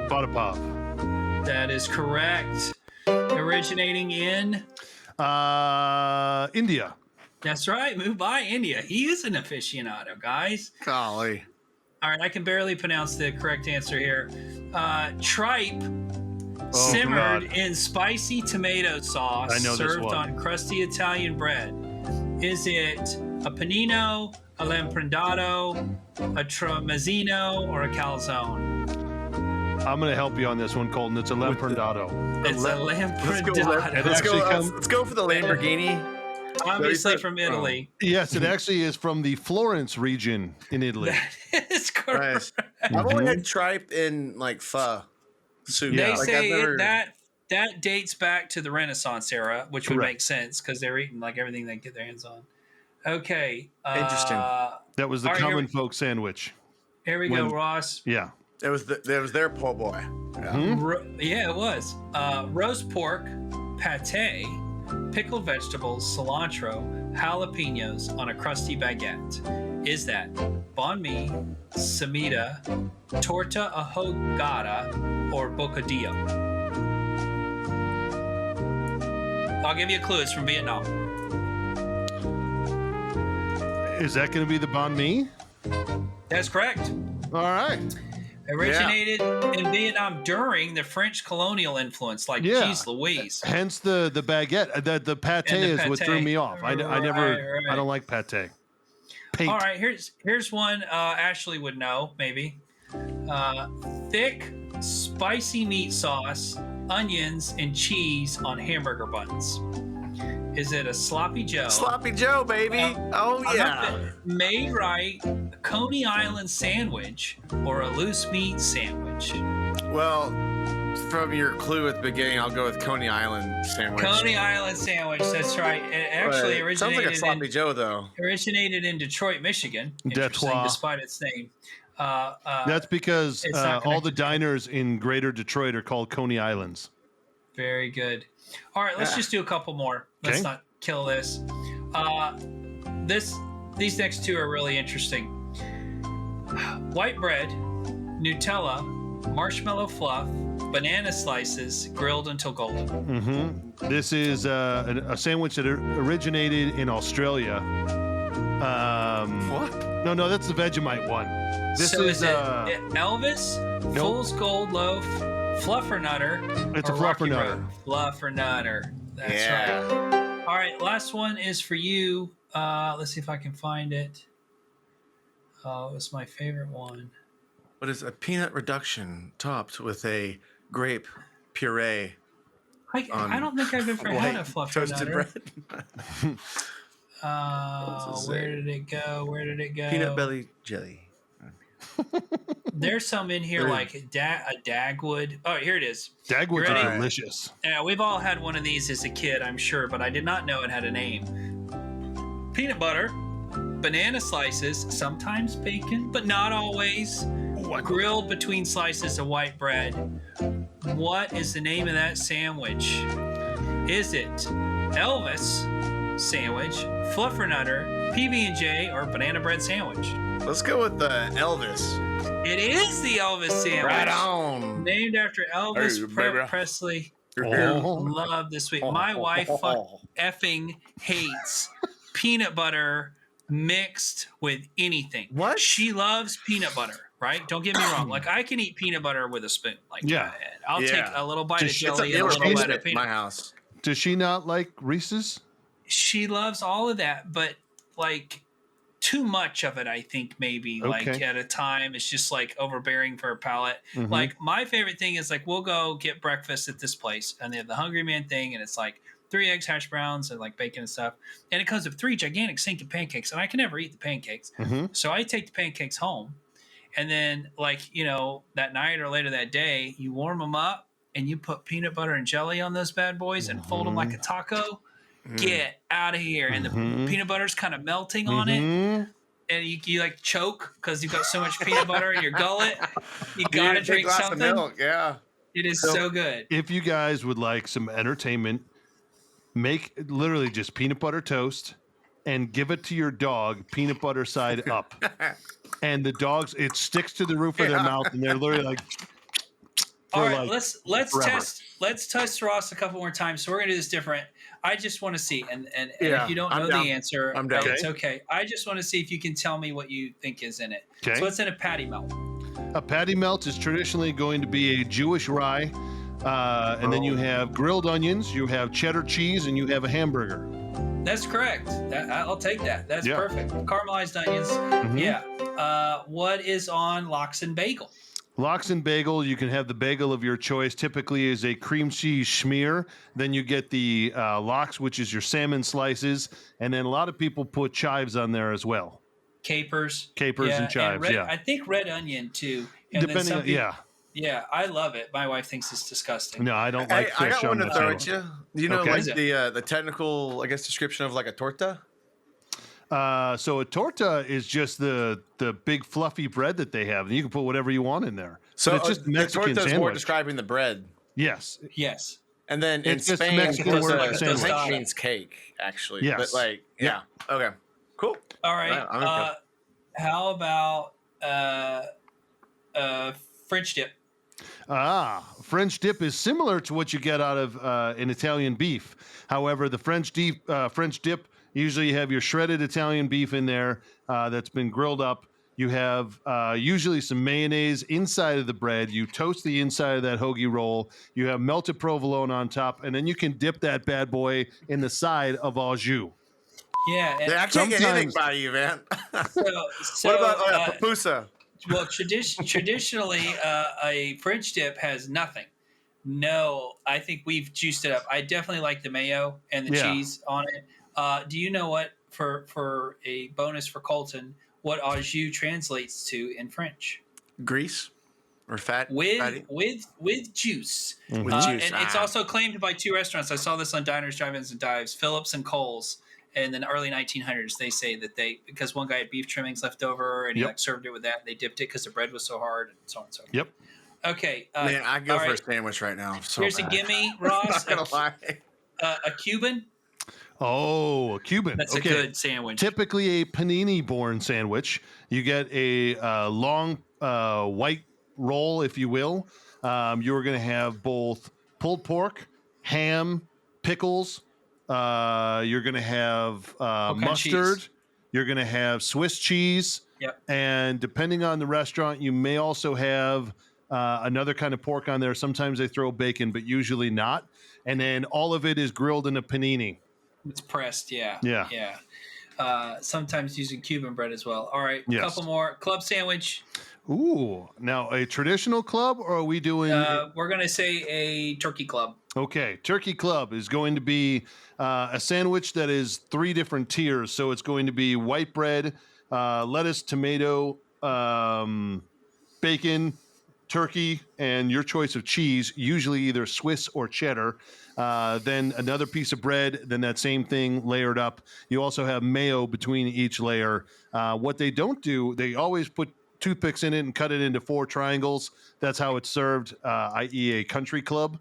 Vada pav. That is correct. Originating in? India. That's right. Moved by India. He is an aficionado, guys. Golly. All right, I can barely pronounce the correct answer here. Tripe simmered in spicy tomato sauce, served on crusty Italian bread. Is it a panino, a lamprendado, a tramezzino, or a calzone? I'm going to help you on this one, Colton. It's a lamprendado. It's a lamprendado. Let's go for the Lamborghini. Obviously from Italy. Yes, it actually is from the Florence region in Italy. That is correct. Nice. I've only had tripe in like pho soup. They say that dates back to the Renaissance era, which would make sense because they're eating like everything they can get their hands on. Okay. Interesting. That was the common folk sandwich. Here we go, Ross. Yeah. It was their po' boy. Yeah, yeah, it was. Roast pork, pate, pickled vegetables, cilantro, jalapenos on a crusty baguette. Is that banh mi, semita, torta ahogada, or bocadillo? I'll give you a clue. It's from Vietnam. Is that going to be the banh mi? That's correct. All right. Originated in Vietnam during the French colonial influence. Like, geez Louise. Hence the baguette. The pate is what threw me off. I don't like pate. Pate. All right, here's one Ashley would know, maybe. Thick, spicy meat sauce, onions, and cheese on hamburger buns. Is it a sloppy Joe? Sloppy Joe, baby. Made right, a Coney Island sandwich, or a loose meat sandwich? Well, from your clue at the beginning, I'll go with Coney Island sandwich. Coney Island sandwich, that's right. It actually originated. Sounds like a sloppy Joe, though. Originated in Detroit, Michigan. Interesting, despite its name. That's because all the diners in Greater Detroit are called Coney Islands. Very good. All right, let's just do a couple more. Let's not kill this. These next two are really interesting. White bread, Nutella, marshmallow fluff, banana slices, grilled until golden. Mm-hmm. This is a sandwich that originated in Australia. What? No, that's the Vegemite one. This is it Elvis, Fool's Gold Loaf, Fluffernutter. It's a Fluffernutter. Fluffernutter. That's right. All right, last one is for you. Let's see if I can find it. Oh, it was my favorite one. What is a peanut reduction topped with a grape puree? I don't think I've ever had a Fluffernutter. Toasted bread. Where did it go? Peanut belly jelly. There's some in here like a Dagwood. Oh, here it is. Dagwood's are delicious. Yeah, we've all had one of these as a kid, I'm sure, but I did not know it had a name. Peanut butter, banana slices, sometimes bacon, but not always. Grilled between slices of white bread. What is the name of that sandwich? Is it Elvis sandwich, Fluffernutter, PB&J, or banana bread sandwich? Let's go with the Elvis. It is the Elvis sandwich. Right on. Named after Elvis Presley. Love this week. My wife effing hates peanut butter mixed with anything. What? She loves peanut butter, right? Don't get me wrong. Like, I can eat peanut butter with a spoon. Like, I'll take a little bite of jelly and a little bite of peanut. My house. Does she not like Reese's? She loves all of that, but like too much of it, I think maybe like at a time, it's just like overbearing for her palate. Mm-hmm. Like, my favorite thing is like, we'll go get breakfast at this place and they have the Hungry Man thing, and it's like 3 eggs, hash browns, and like bacon and stuff. And it comes with 3 gigantic sinking pancakes, and I can never eat the pancakes. Mm-hmm. So I take the pancakes home, and then like, that night or later that day, you warm them up and you put peanut butter and jelly on those bad boys and fold them like a taco. Get out of here. And the peanut butter's kind of melting on it. And you like choke because you've got so much peanut butter in your gullet. You got to drink something. Milk, yeah. It is so good. If you guys would like some entertainment, make literally just peanut butter toast and give it to your dog peanut butter side up. And the dogs, it sticks to the roof of their mouth, and they're literally like. All right, let's test Ross a couple more times. So we're gonna do this different. I just want to see, and if you don't know the answer, I'm down. It's okay. I just want to see if you can tell me what you think is in it. Okay. So what's in a patty melt? A patty melt is traditionally going to be a Jewish rye, and then you have grilled onions, you have cheddar cheese, and you have a hamburger. That's correct. I'll take that. That's perfect. Caramelized onions. Mm-hmm. Yeah. What is on lox and bagel? Lox and bagel, you can have the bagel of your choice. Typically is a cream cheese schmear. Then you get the lox, which is your salmon slices. And then a lot of people put chives on there as well. Capers and chives, and I think red onion too. And depending on, Yeah, I love it. My wife thinks it's disgusting. No, I don't like fish. I got one to throw at you. Do you know like the technical, I guess, description of like a torta? So a torta is just the big fluffy bread that they have, and you can put whatever you want in there. So it's just Mexican torta is sandwich. more describing the bread. Yes. And then it's in just Spain, Mexican word like sandwich. it means cake, actually. Yes. But like, yeah. Okay. Cool. All right. How about French dip? French dip is similar to what you get out of an Italian beef. However, the French dip, usually you have your shredded Italian beef in there that's been grilled up. You have usually some mayonnaise inside of the bread. You toast the inside of that hoagie roll. You have melted provolone on top, and then you can dip that bad boy in the side of au jus. Yeah, I can't get anything by you, man. So what about pupusa? Well, traditionally, a French dip has nothing. No, I think we've juiced it up. I definitely like the mayo and the cheese on it. Do you know what, for a bonus for Colton, what au jus translates to in French? Grease or fat? With juice. Mm-hmm. With juice. And it's also claimed by 2 restaurants. I saw this on Diners, Drive-Ins, and Dives, Phillips and Cole's. In the early 1900s, they say that because one guy had beef trimmings left over and he served it with that, and they dipped it because the bread was so hard and so on and so forth. Yep. Okay. Man, I go for a sandwich right now. Here's a gimme, Ross. I'm not gonna lie. A Cuban. Oh, a Cuban. That's a good sandwich. Typically a panini-born sandwich. You get a long white roll, if you will. You're going to have both pulled pork, ham, pickles. You're going to have mustard. You're going to have Swiss cheese. Yep. And depending on the restaurant, you may also have another kind of pork on there. Sometimes they throw bacon, but usually not. And then all of it is grilled in a panini. It's pressed, yeah. Sometimes using Cuban bread as well. All right, a couple more. Club sandwich. Ooh, now a traditional club, or are we doing? We're going to say a turkey club. Okay, turkey club is going to be a sandwich that is 3 different tiers. So it's going to be white bread, lettuce, tomato, bacon, turkey, and your choice of cheese, usually either Swiss or cheddar. Then another piece of bread, then that same thing layered up. You also have mayo between each layer. What they don't do, they always put toothpicks in it and cut it into 4 triangles. That's how it's served, i.e. a country club.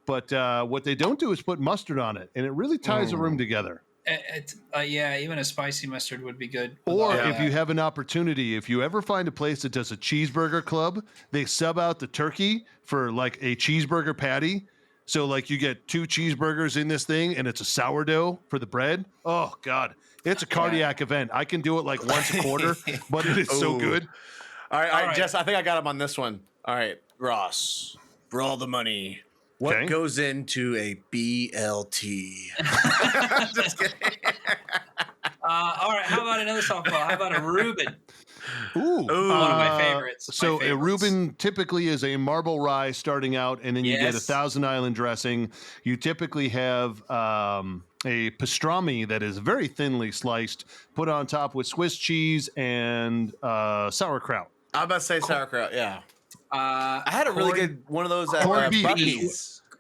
But what they don't do is put mustard on it, and it really ties the room together. Even a spicy mustard would be good. Or if you have an opportunity, if you ever find a place that does a cheeseburger club, they sub out the turkey for like a cheeseburger patty. So like you get 2 cheeseburgers in this thing, and it's a sourdough for the bread. Oh God, it's a cardiac event. I can do it like once a quarter, but it is so good. All right, Jess, I think I got him on this one. All right, Ross, for all the money. What goes into a BLT? Just kidding. All right, how about another softball? How about a Reuben? Ooh. One of my favorites. So a Reuben typically is a marble rye starting out, and then you get a Thousand Island dressing. You typically have a pastrami that is very thinly sliced, put on top with Swiss cheese and sauerkraut. I'm about to say sauerkraut, yeah. I had a really good one of those at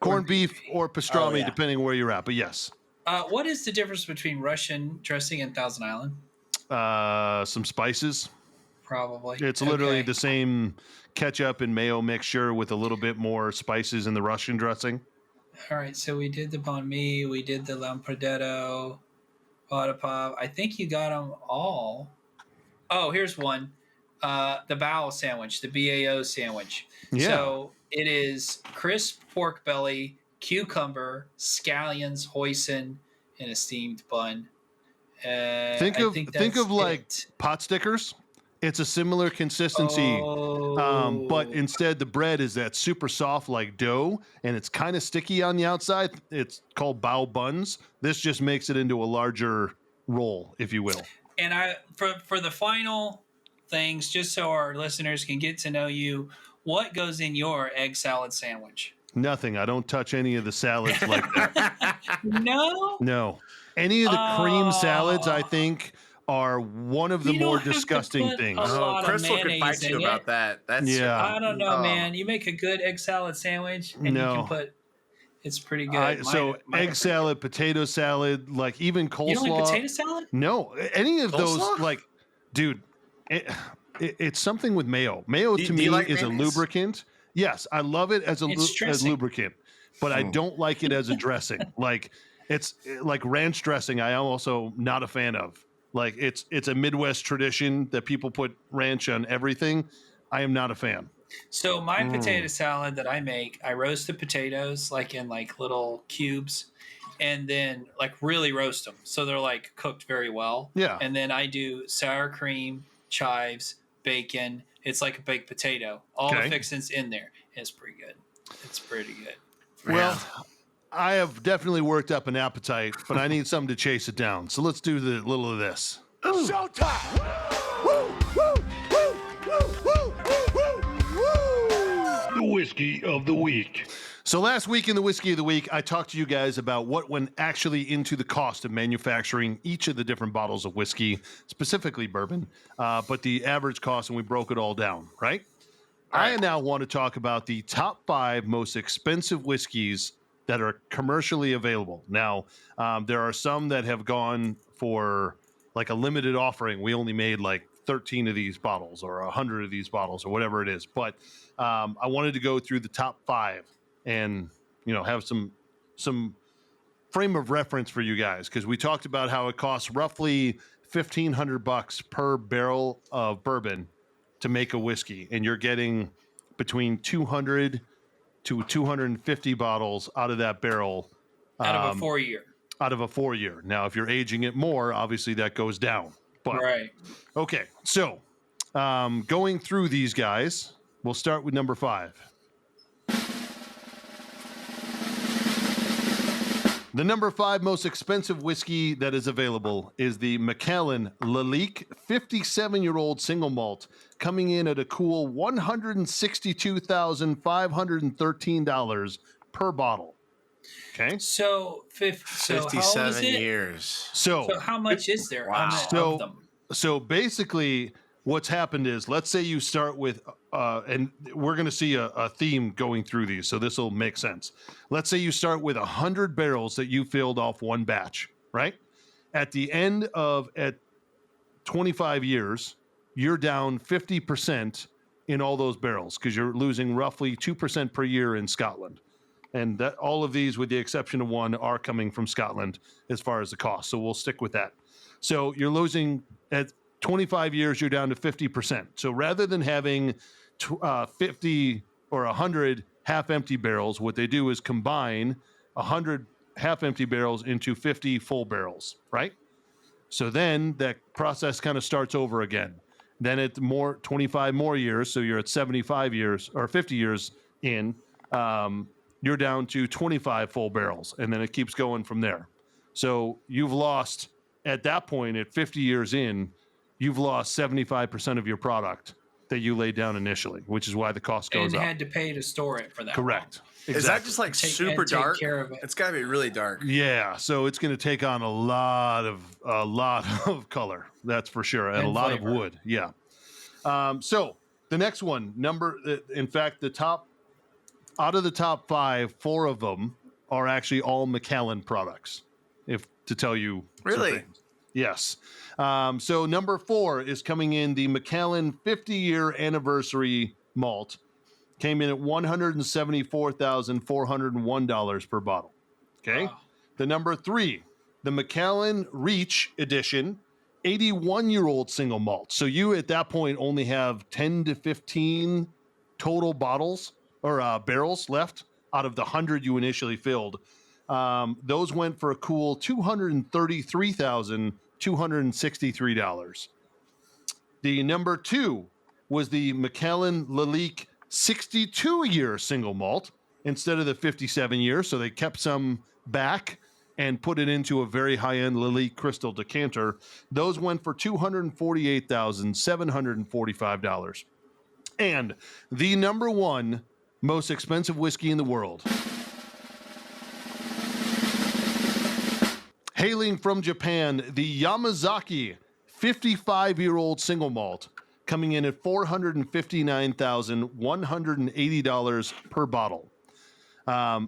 corned beef or pastrami, depending where you're at. But yes. What is the difference between Russian dressing and Thousand Island? Some spices. Probably. It's literally the same ketchup and mayo mixture with a little bit more spices in the Russian dressing. All right, so we did the banh mi, we did the lampredetto, vada pav. I think you got them all. Oh, here's one. The bao sandwich, the BAO sandwich. Yeah. So it is crisp pork belly, cucumber, scallions, hoisin, and a steamed bun. Think of like pot stickers. It's a similar consistency, but instead the bread is that super soft like dough, and it's kind of sticky on the outside. It's called bao buns. This just makes it into a larger roll, if you will. And for the final things, just so our listeners can get to know you, what goes in your egg salad sandwich? Nothing. I don't touch any of the salads like that. No? Any of the cream salads, I think, are one of the more disgusting things. Crystal could fight you about that. I don't know, man. You make a good egg salad sandwich, and you can put. It's pretty good. Egg salad, potato salad, like even coleslaw. You don't like potato salad? No, any of those. Like, dude, it's something with mayo. Mayo to me is a lubricant. Yes, I love it as lubricant, but I don't like it as a dressing. Like it's like ranch dressing. I am also not a fan of. Like it's a Midwest tradition that people put ranch on everything. I am not a fan. So my potato salad that I make, I roast the potatoes like in like little cubes, and then like really roast them so they're like cooked very well. Yeah. And then I do sour cream, chives, bacon. It's like a baked potato. All the fixings in there. It's pretty good. It's pretty good. Well, I have definitely worked up an appetite, but I need something to chase it down. So let's do the little of this. Showtime! The whiskey of the week. So last week in the whiskey of the week, I talked to you guys about what went actually into the cost of manufacturing each of the different bottles of whiskey, specifically bourbon, but the average cost, and we broke it all down, right? I now want to talk about the top 5 most expensive whiskeys that are commercially available. Now, there are some that have gone for like a limited offering. We only made like 13 of these bottles or 100 of these bottles or whatever it is. But I wanted to go through the top 5 and, have some frame of reference for you guys, because we talked about how it costs roughly $1,500 per barrel of bourbon to make a whiskey, and you're getting between 200 to 250 bottles out of that barrel out of a 4-year. Out of a 4-year. Now, if you're aging it more, obviously that goes down. But right. Okay, so going through these guys, we'll start with number 5. The number 5 most expensive whiskey that is available is the Macallan Lalique 57-year-old single malt, coming in at a cool $162,513 per bottle. Okay. So 57 how old is it? years. So how much is there of them? So basically what's happened is, let's say you start with, and we're going to see a theme going through these, so this will make sense. Let's say you start with 100 barrels that you filled off one batch, right? At the end of, at 25 years, you're down 50% in all those barrels, because you're losing roughly 2% per year in Scotland. And that all of these, with the exception of one, are coming from Scotland as far as the cost. So we'll stick with that. So you're losing at 25 years, you're down to 50%. So rather than having 50 or 100 half-empty barrels, what they do is combine 100 half-empty barrels into 50 full barrels, right? So then that process kind of starts over again. Then at 25 more years, so you're at 75 years or 50 years in, you're down to 25 full barrels, and then it keeps going from there. So you've lost, at that point, at 50 years in, you've lost 75% of your product that you laid down initially, which is why the cost goes up. And had to pay to store it for that. Correct. Exactly. Is that just like super dark? Care of it. It's got to be really dark. Yeah, so it's going to take on a lot of color, that's for sure, and a lot of wood. Yeah. So the next one, in fact, out of the top 5, 4 of them are actually all Macallan products, if to tell you. Really? Yes. So number 4 is coming in, the Macallan 50-year anniversary malt. Came in at $174,401 per bottle. Okay. Wow. The number 3, the Macallan Reach Edition, 81-year-old single malt. So you at that point only have 10 to 15 total bottles or barrels left out of the 100 you initially filled. Those went for a cool $233,263. The number 2 was the Macallan Lalique 62-year single malt instead of the 57 years. So they kept some back and put it into a very high-end Lalique crystal decanter. Those went for $248,745. And the number 1 most expensive whiskey in the world, hailing from Japan, the Yamazaki 55-year-old single malt, coming in at $459,180 per bottle.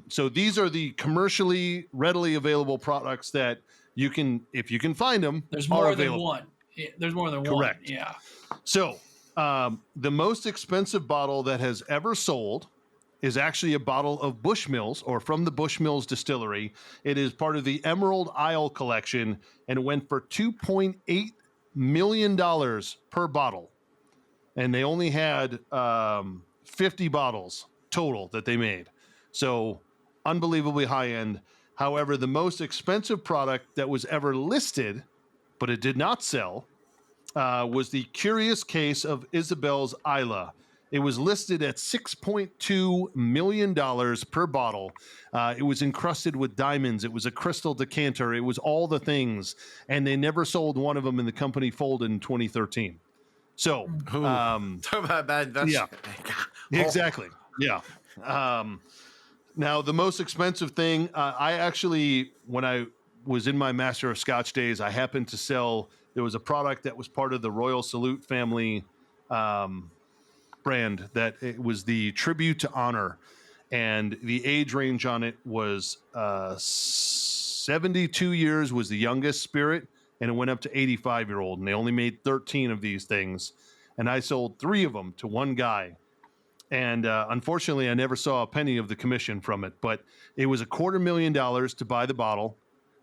So these are the commercially readily available products that you can, if you can find them, there's more than one. There's more than one. Correct. Yeah. So the most expensive bottle that has ever sold is actually a bottle of Bushmills, or from the Bushmills distillery. It is part of the Emerald Isle collection, and it went for $2.8 million per bottle. And they only had 50 bottles total that they made. So unbelievably high end. However, the most expensive product that was ever listed, but it did not sell, was the Curious Case of Isabel's Isla. It was listed at $6.2 million per bottle. It was encrusted with diamonds. It was a crystal decanter. It was all the things. And they never sold one of them, and the company folded in 2013. So, talk about a bad investment. Yeah, exactly. Yeah. Now, the most expensive thing, I actually, when I was in my Master of Scotch days, I happened to sell, there was a product that was part of the Royal Salute family brand, that it was the Tribute to Honor. And the age range on it was 72 years was the youngest spirit, and it went up to 85-year-old. And they only made 13 of these things. And I sold 3 of them to one guy. And unfortunately, I never saw a penny of the commission from it, but it was $250,000 to buy the bottle.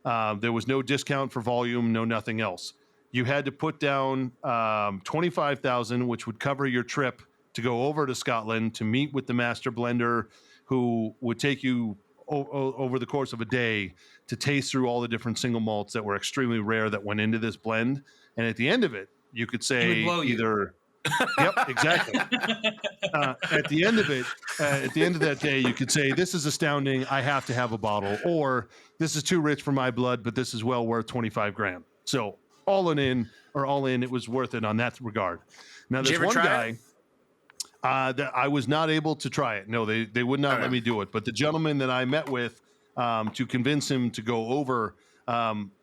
There was no discount for volume, no nothing else. You had to put down $25,000, which would cover your trip to go over to Scotland to meet with the master blender, who would take you over the course of a day to taste through all the different single malts that were extremely rare that went into this blend. And at the end of it, you could say either... Yep, exactly. At the end of it, at the end of that day, you could say, this is astounding, I have to have a bottle, or this is too rich for my blood, but this is well worth 25 grand. So all in, it was worth it on that regard. Now, there's one guy that I was not able to try it. No, they would not let me do it. But the gentleman that I met with to convince him to go over,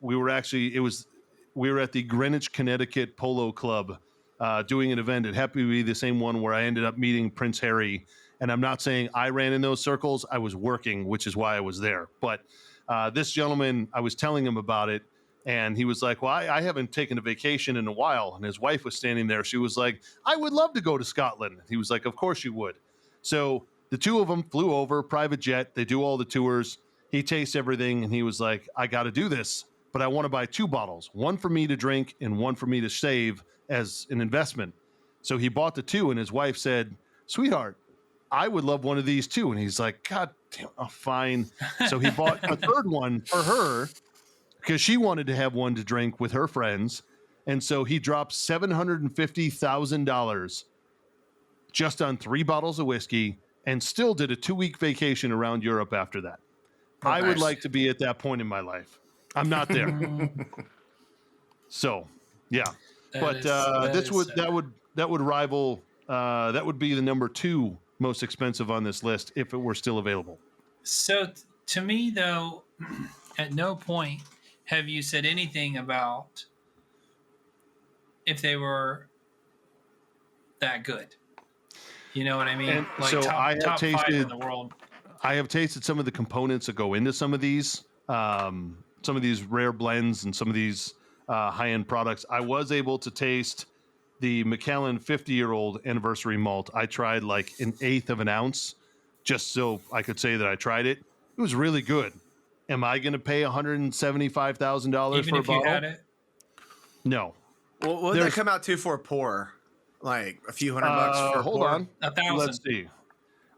we were at the Greenwich, Connecticut Polo Club, doing an event. It happened to be the same one where I ended up meeting Prince Harry. And I'm not saying I ran in those circles. I was working, which is why I was there. But this gentleman, I was telling him about it, and he was like, well, I haven't taken a vacation in a while. And his wife was standing there. She was like, I would love to go to Scotland. He was like, of course you would. So the two of them flew over, private jet. They do all the tours. He tastes everything. And he was like, I got to do this, but I want to buy 2 bottles, one for me to drink and one for me to save as an investment. So he bought the 2, and his wife said, sweetheart, I would love one of these too. And he's like, God damn, oh, fine. So he bought a 3rd one for her because she wanted to have one to drink with her friends. And so he dropped $750,000 just on 3 bottles of whiskey, and still did a 2-week vacation around Europe after that. Oh, I would like to be at that point in my life. I'm not there. So, yeah. That would rival. That would be the number 2 most expensive on this list if it were still available. So to me, though, at no point have you said anything about if they were that good. You know what I mean? And like so top 5 in the world. I have tasted some of the components that go into some of these rare blends and some of these high-end products. I was able to taste the Macallan 50-year-old anniversary malt. I tried like 1/8 of an ounce just so I could say that I tried it. It was really good. Am I going to pay $175,000 for a bottle? Even if you had it? No. Well, what did that come out to for a pour? Like a few $100 for a pour? Hold on. 1,000. Let's see.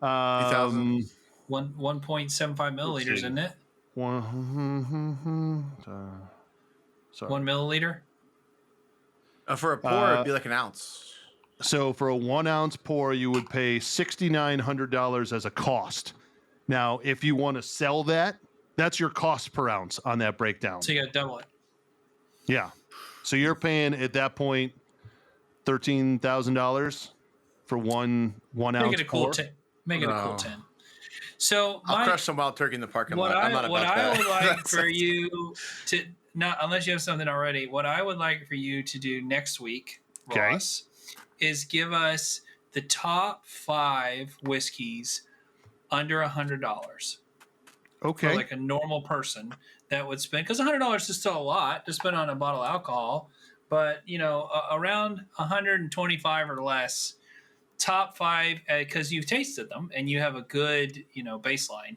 1,000. 1.75 milliliters, isn't it? Sorry. 1 milliliter? For a pour, it'd be like an ounce. So for a 1 ounce pour, you would pay $6,900 as a cost. Now, if you want to sell that, that's your cost per ounce on that breakdown. So you got to double it. Yeah. So you're paying at that point $13,000 for one ounce. Make it a cool 10. Make it a cool 10. So I'll crush some wild turkey in the parking lot. I'm not about I that. would like for you to not unless you have something already. What I would like for you to do next week, Ross, is give us the top 5 whiskeys under $100. Okay. For like a normal person that would spend, because $100 is still a lot to spend on a bottle of alcohol, but around 125 or less. Top 5, because you've tasted them and you have a good baseline.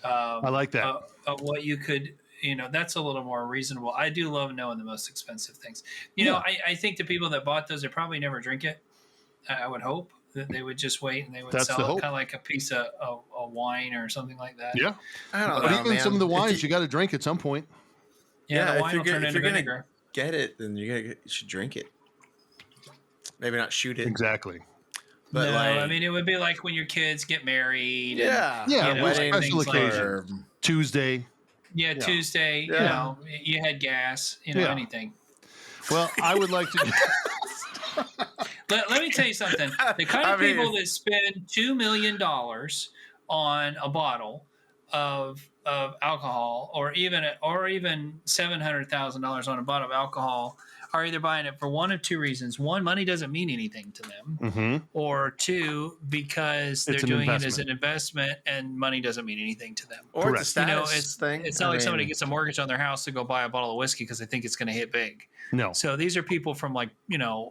I like that. Of what you could, that's a little more reasonable. I do love knowing the most expensive things. I think the people that bought those, they probably never drink it. I would hope. they would just wait and they would That's the sell it hope. kind of like a piece of wine or something like that. Yeah. I don't But know, even man. some of the wines you got to drink at some point. Yeah, the if wine you're will turn gonna, if into you're gonna vinegar. get it, then you should drink it. Maybe not shoot it. Exactly. But No, like, I mean, it would be like when your kids get married. yeah, Yeah, you know, with like special things like- occasion. Tuesday. Yeah, Tuesday, Yeah. you know, you had gas, you know, Yeah. anything. Well, I would like to. Let me tell you something. The kind of people that spend $2 million on a bottle of alcohol, or even $700,000 on a bottle of alcohol, are either buying it for one of two reasons. One, money doesn't mean anything to them, Mhm. or two, because they're It's an doing it as investment. an investment and money doesn't mean anything to them. or Correct. it's a You know, status thing. it's not like somebody gets a mortgage on their house to go buy a bottle of whiskey because they think it's going to hit big. No. So these are people from like, you know,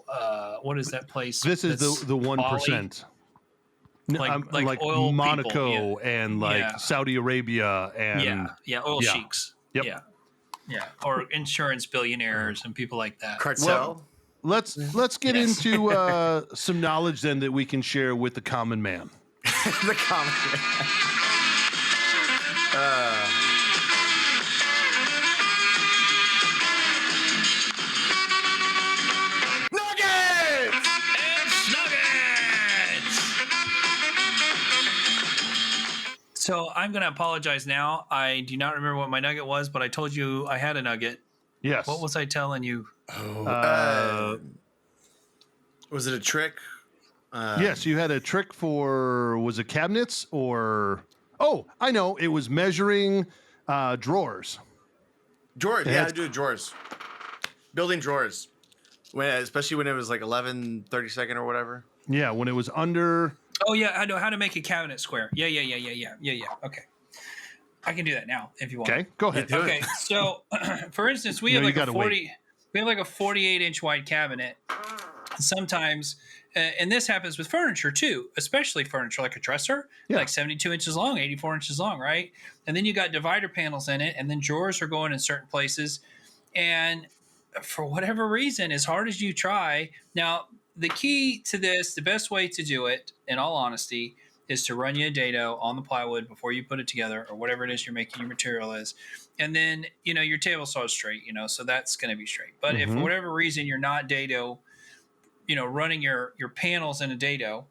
what is that place? This is that's the 1%. Like oil Monaco people, and like Yeah. Saudi Arabia and oil yeah. sheiks. Yep. Yeah, or insurance billionaires and people like that. Cartel. let's get Yes. into some knowledge then that we can share with the common man. The comic. Nuggets! So I'm going to apologize now. I do not remember what my nugget was, but I told you I had a nugget. Yes. What was I telling you? Was it a trick? Yes, you had a trick for, was it cabinets or? Oh, I know. It was measuring drawers. Drawers. Yeah, That's- I do drawers. Building drawers. Especially when it was like 11/32 or whatever. Yeah, when it was under. Oh yeah, I know how to make a cabinet square. Yeah. Okay. I can do that now if you want. Okay, go ahead. Do it. Okay, so for instance, we No, have you like a gotta 40. We have like a 48-inch wide cabinet. Sometimes, and this happens with furniture too, especially furniture like a dresser, Yeah. like 72 inches long, 84 inches long, right? And then you got divider panels in it, and then drawers are going in certain places. And for whatever reason, as hard as you try, now the key to this, the best way to do it, in all honesty, is to run you a dado on the plywood before you put it together, or whatever it is you're making your material is. And then, you know, your table saw is straight, you know, so that's going to be straight. But if for whatever reason you're not dado, you know, running your panels in a dado,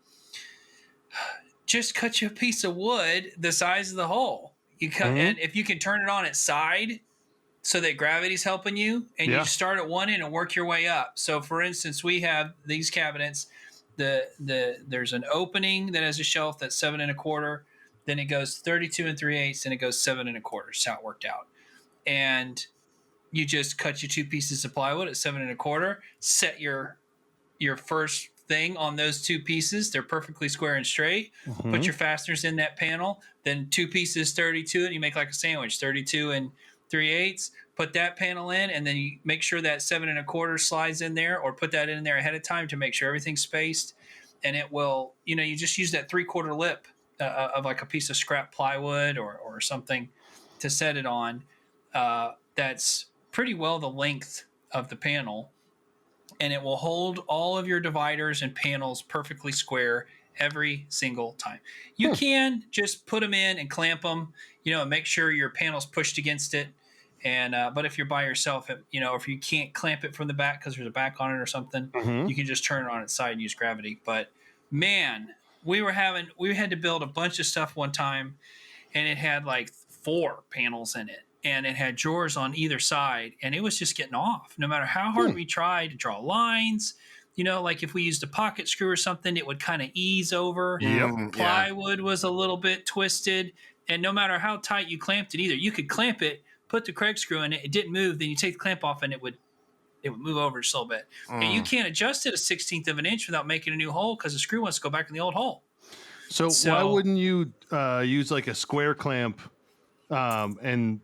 just cut you a piece of wood the size of the hole. You cut, and if you can turn it on its side so that gravity's helping you, and you start at one end and work your way up. So for instance, we have these cabinets. There's an opening that has a shelf that's 7 1/4. Then it goes 32 3/8, and it goes 7 1/4. That's how it worked out. And you just cut your two pieces of plywood at 7 1/4. Set your first thing on those two pieces. They're perfectly square and straight. Put your fasteners in that panel. Then two pieces 32, and you make like a sandwich. 32 3/8. Put that panel in, and then you make sure that 7 1/4 slides in there, or put that in there ahead of time to make sure everything's spaced. And it will, you know, you just use that 3/4 lip of like a piece of scrap plywood or something to set it on. That's pretty well the length of the panel, and it will hold all of your dividers and panels perfectly square every single time. You can just put them in and clamp them, you know, and make sure your panel's pushed against it. And but if you're by yourself, you know, if you can't clamp it from the back because there's a back on it or something, you can just turn it on its side and use gravity. But man, we had to build a bunch of stuff one time, and it had like 4 panels in it, and it had drawers on either side, and it was just getting off. No matter how hard we tried to draw lines, you know, like if we used a pocket screw or something, it would kind of ease over. Plywood was a little bit twisted, and no matter how tight you clamped it, either you could clamp it, put the Craig screw in it, it didn't move, then you take the clamp off and it would move over just a little bit. And you can't adjust it 1/16 of an inch without making a new hole, because the screw wants to go back in the old hole. So why wouldn't you use like a square clamp and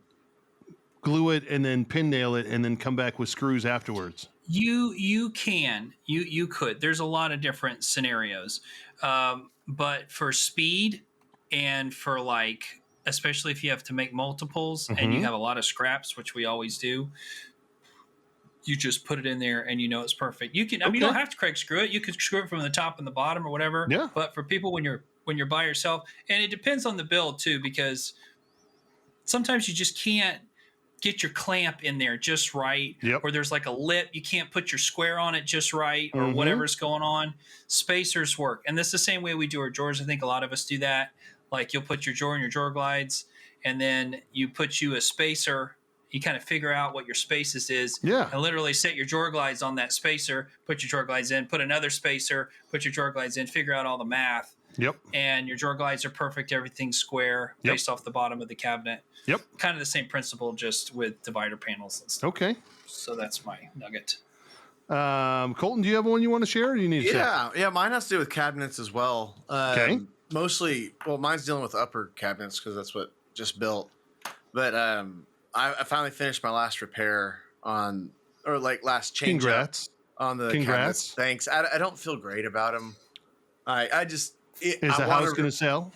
glue it and then pin nail it and then come back with screws afterwards? You could. There's a lot of different scenarios, but for speed and for like, especially if you have to make multiples and you have a lot of scraps, which we always do, you just put it in there and it's perfect. You can, I mean, you don't have to Craig screw it. You can screw it from the top and the bottom or whatever. Yeah. But for people when you're by yourself, and it depends on the build too, because sometimes you just can't get your clamp in there just right. Yep. Or there's like a lip, you can't put your square on it just right, or whatever's going on. Spacers work. And that's the same way we do our drawers. I think a lot of us do that. Like you'll put your drawer in your drawer glides, and then you put you a spacer. You kind of figure out what your spaces is. Yeah. And literally set your drawer glides on that spacer, put your drawer glides in, put another spacer, put your drawer glides in, figure out all the math. Yep. And your drawer glides are perfect. Everything's square based off the bottom of the cabinet. Yep. Kind of the same principle, just with divider panels and stuff. Okay. So that's my nugget. Colton, do you have one you want to share, or do you need to share? Yeah, mine has to do with cabinets as well. Okay. Mostly, well, mine's dealing with upper cabinets because that's what just built. But I finally finished my last repair last change Congrats. On the cabinets. Thanks. I don't feel great about them. Is the house going to sell?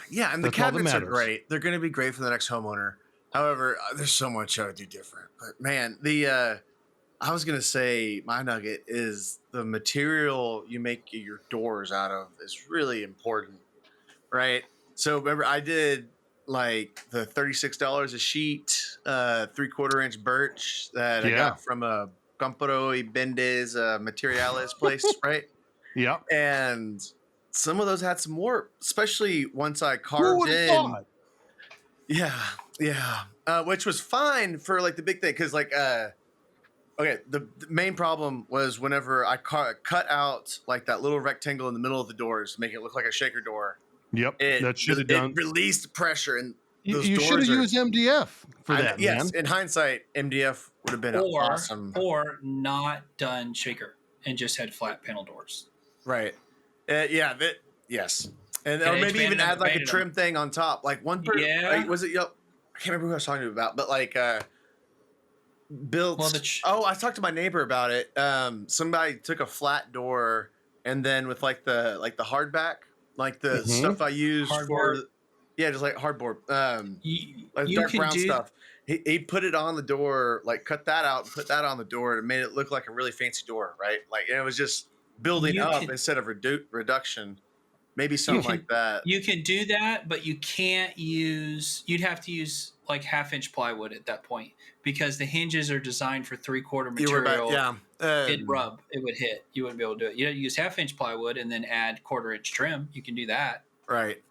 Yeah, and the cabinets are great. They're going to be great for the next homeowner. However, there's so much I would do different. But man, I was going to say my nugget is the material you make your doors out of is really important, right? So remember, I did like the $36 a sheet, 3/4 inch birch that I got from a Compro y Bendes Materiales place, right? Yeah. And some of those had some more, especially once I carved in. Thought? Yeah. Which was fine for like the big thing. Cause like, okay, the main problem was whenever I cut out like that little rectangle in the middle of the doors to make it look like a shaker door. Yep. That should have done. It released pressure, and those you should have used MDF for that, yes, man. in hindsight, MDF would have been awesome. Or not done shaker and just had flat panel doors. Right. Yes. And or maybe even add like a trim thing on top. Like one person, was it? I can't remember who I was talking about, but like built. Well, I talked to my neighbor about it. Somebody took a flat door and then with like the hardback, like the stuff I used for, just like hardboard, like dark brown stuff. He put it on the door, like cut that out, put that on the door, and made it look like a really fancy door, right? Like it was just building up instead of reduction. Maybe something like that. You can do that, but you can't use. You'd have to use like 1/2 inch plywood at that point because the hinges are designed for 3/4 material. It'd rub. It would hit. You wouldn't be able to do it. You use 1/2 inch plywood and then add 1/4 inch trim. You can do that. Right.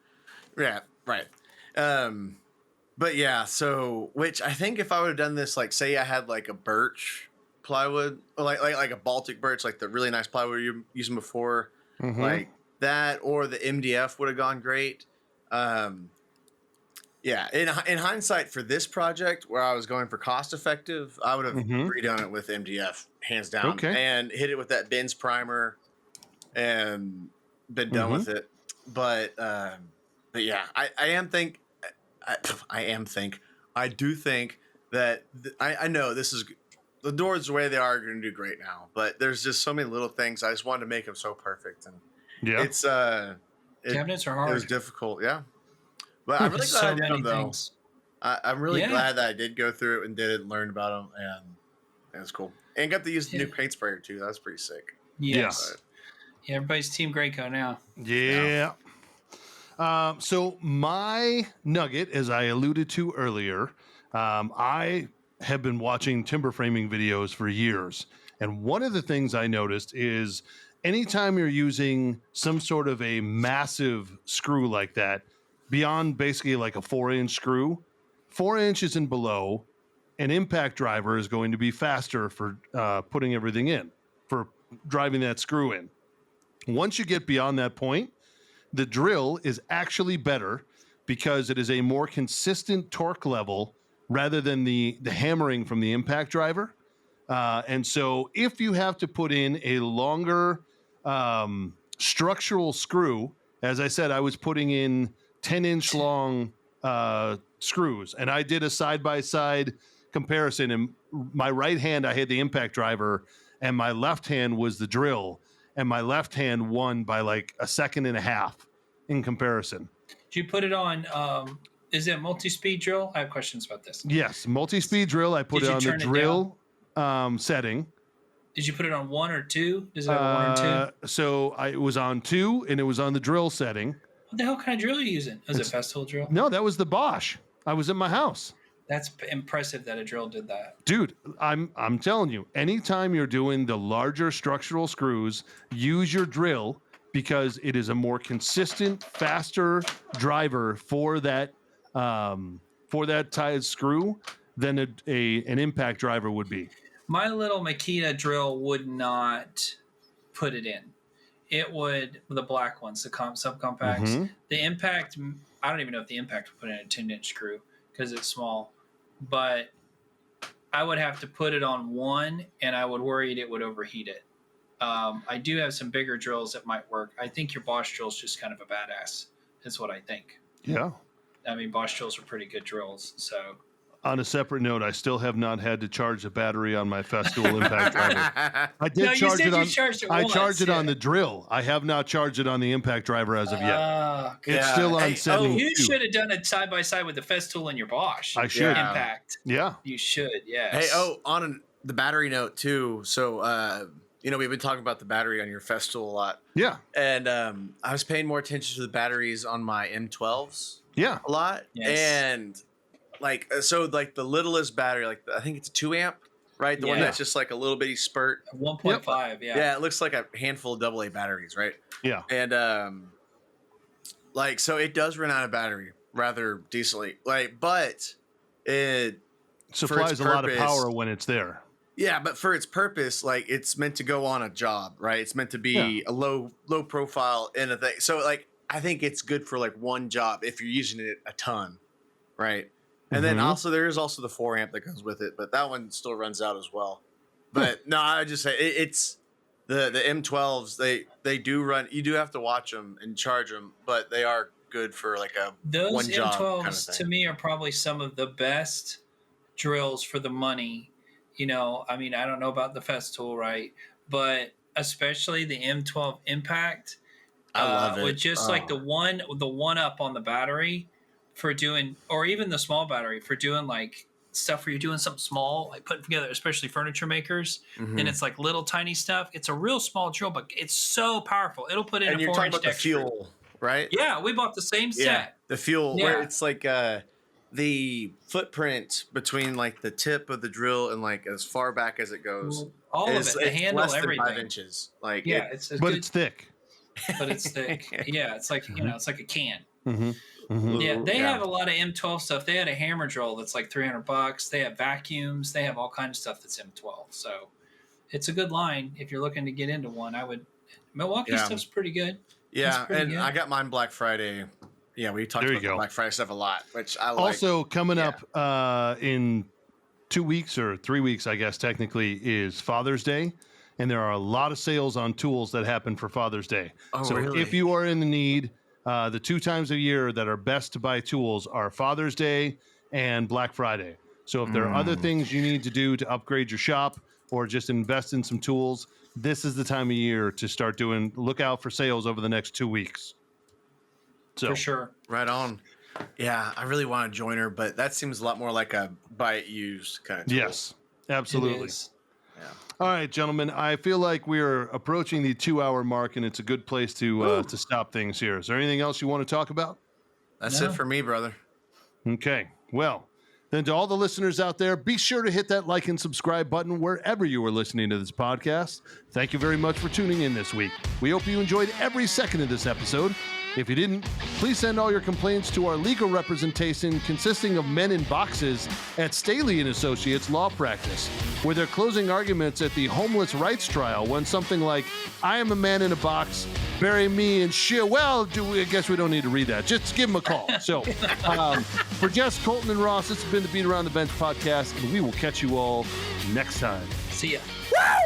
Yeah. Right. But yeah. So, which I think if I would have done this, like say I had like a birch plywood, or like a Baltic birch, like the really nice plywood you were using before, like that, or the MDF would have gone great. Yeah, in hindsight for this project where I was going for cost effective, I would have redone it with MDF hands down and hit it with that Ben's primer and been done with it. But yeah, I do think that I know this is the doors the way they are going to do great now, but there's just so many little things. I just wanted to make them so perfect, and it's cabinets are hard. It was difficult, yeah. But I'm really glad I did them, though. I'm really glad that I did go through it and did it and learned about them, and it was cool. And got to use the new paint sprayer, too. That was pretty sick. Yes. Yeah, everybody's Team Graco now. Yeah. So my nugget, as I alluded to earlier, I have been watching timber framing videos for years. And one of the things I noticed is anytime you're using some sort of a massive screw like that, beyond basically like a 4-inch screw, 4 inches and below, an impact driver is going to be faster for putting everything in, for driving that screw in. Once you get beyond that point, the drill is actually better because it is a more consistent torque level rather than the hammering from the impact driver. And so if you have to put in a longer structural screw, as I said, I was putting in 10-inch long screws, and I did a side-by-side comparison. In my right hand, I had the impact driver, and my left hand was the drill, and my left hand won by like 1.5 seconds in comparison. Did you put it on, is it a multi-speed drill? I have questions about this. Yes, multi-speed drill. I put it on the drill setting. Did you put it on 1 or 2? Does it have a 1 or 2? So it was on 2, and it was on the drill setting. What the hell kind of drill are you using? Was it a festival drill? No, that was the Bosch. I was in my house. That's impressive that a drill did that. Dude, I'm telling you, anytime you're doing the larger structural screws, use your drill because it is a more consistent, faster driver for that tie screw than an impact driver would be. My little Makita drill would not put it in. It would, the black ones, the subcompacts. Mm-hmm. The impact, I don't even know if the impact would put in a 10-inch screw because it's small. But I would have to put it on 1, and I would worry it would overheat it. I do have some bigger drills that might work. I think your Bosch drill is just kind of a badass, is what I think. Yeah. I mean, Bosch drills are pretty good drills, so... On a separate note, I still have not had to charge the battery on my Festool impact driver. I did charge it on. I charged it on the drill. I have not charged it on the impact driver as of yet. It's still on setting. You should have done it side by side with the Festool and your Bosch. I should. Impact. Yeah. You should. Yes. Hey, on the battery note too. So, we've been talking about the battery on your Festool a lot. Yeah. And I was paying more attention to the batteries on my M12s. Yeah. A lot. Yes. And the littlest battery, I think it's a 2 amp, right? The one that's just like a little bitty spurt. 1.5, yeah. Yeah, it looks like a handful of AA batteries, right? Yeah. And so it does run out of battery rather decently. But it supplies a lot of power when it's there. Yeah, but for its purpose, it's meant to go on a job, right? It's meant to be a low profile in a thing. So I think it's good for one job if you're using it a ton, right? And then also there is also the 4 amp that comes with it, but that one still runs out as well. But no, I just say it's the M12s. They do run. You do have to watch them and charge them, but they are good for those one job M12s kind of thing. To me are probably some of the best drills for the money. I mean, I don't know about the Festool, right? But especially the M12 Impact, I love it. with just the one up on the battery. For doing, or even the small battery for doing stuff where you're doing something small, putting together, especially furniture makers, and it's little tiny stuff. It's a real small drill, but it's so powerful. It'll put in a 4-inch deck. And you're talking about the fuel, right? Yeah, we bought the same set. Yeah, the fuel, where it's the footprint between the tip of the drill and as far back as it goes. All of it, the handle, less than everything. 5 inches. It's thick. But it's thick. Yeah, it's it's like a can. Mm-hmm. Mm-hmm. Yeah, they have a lot of M12 stuff. They had a hammer drill that's $300. They have vacuums. They have all kinds of stuff that's M12. So it's a good line if you're looking to get into one. Milwaukee stuff's pretty good. Yeah, and I got mine Black Friday. Yeah, we talked about the Black Friday stuff a lot, which I like. Also coming up in 2 weeks or 3 weeks, I guess technically, is Father's Day. And there are a lot of sales on tools that happen for Father's Day. Oh, so really? If you are in the need, the 2 times a year that are best to buy tools are Father's Day and Black Friday. So if there are other things you need to do to upgrade your shop or just invest in some tools, this is the time of year to start look out for sales over the next 2 weeks. So, for sure. Right on. Yeah, I really want a joiner, but that seems a lot more like a buy it used kind of tool. Yes, absolutely. It is. Yeah. All right, gentlemen, I feel like we're approaching the 2-hour mark, and it's a good place to stop things here. Is there anything else you want to talk about? That's it for me, brother. Okay. Well, then to all the listeners out there, be sure to hit that like and subscribe button wherever you are listening to this podcast. Thank you very much for tuning in this week. We hope you enjoyed every second of this episode. If you didn't, please send all your complaints to our legal representation consisting of men in boxes at Staley & Associates Law Practice, where they're closing arguments at the homeless rights trial when something like, I am a man in a box, bury me in shit. Well, I guess we don't need to read that. Just give them a call. So for Jess, Colton, and Ross, this has been the Beat Around the Bench podcast, and we will catch you all next time. See ya. Woo!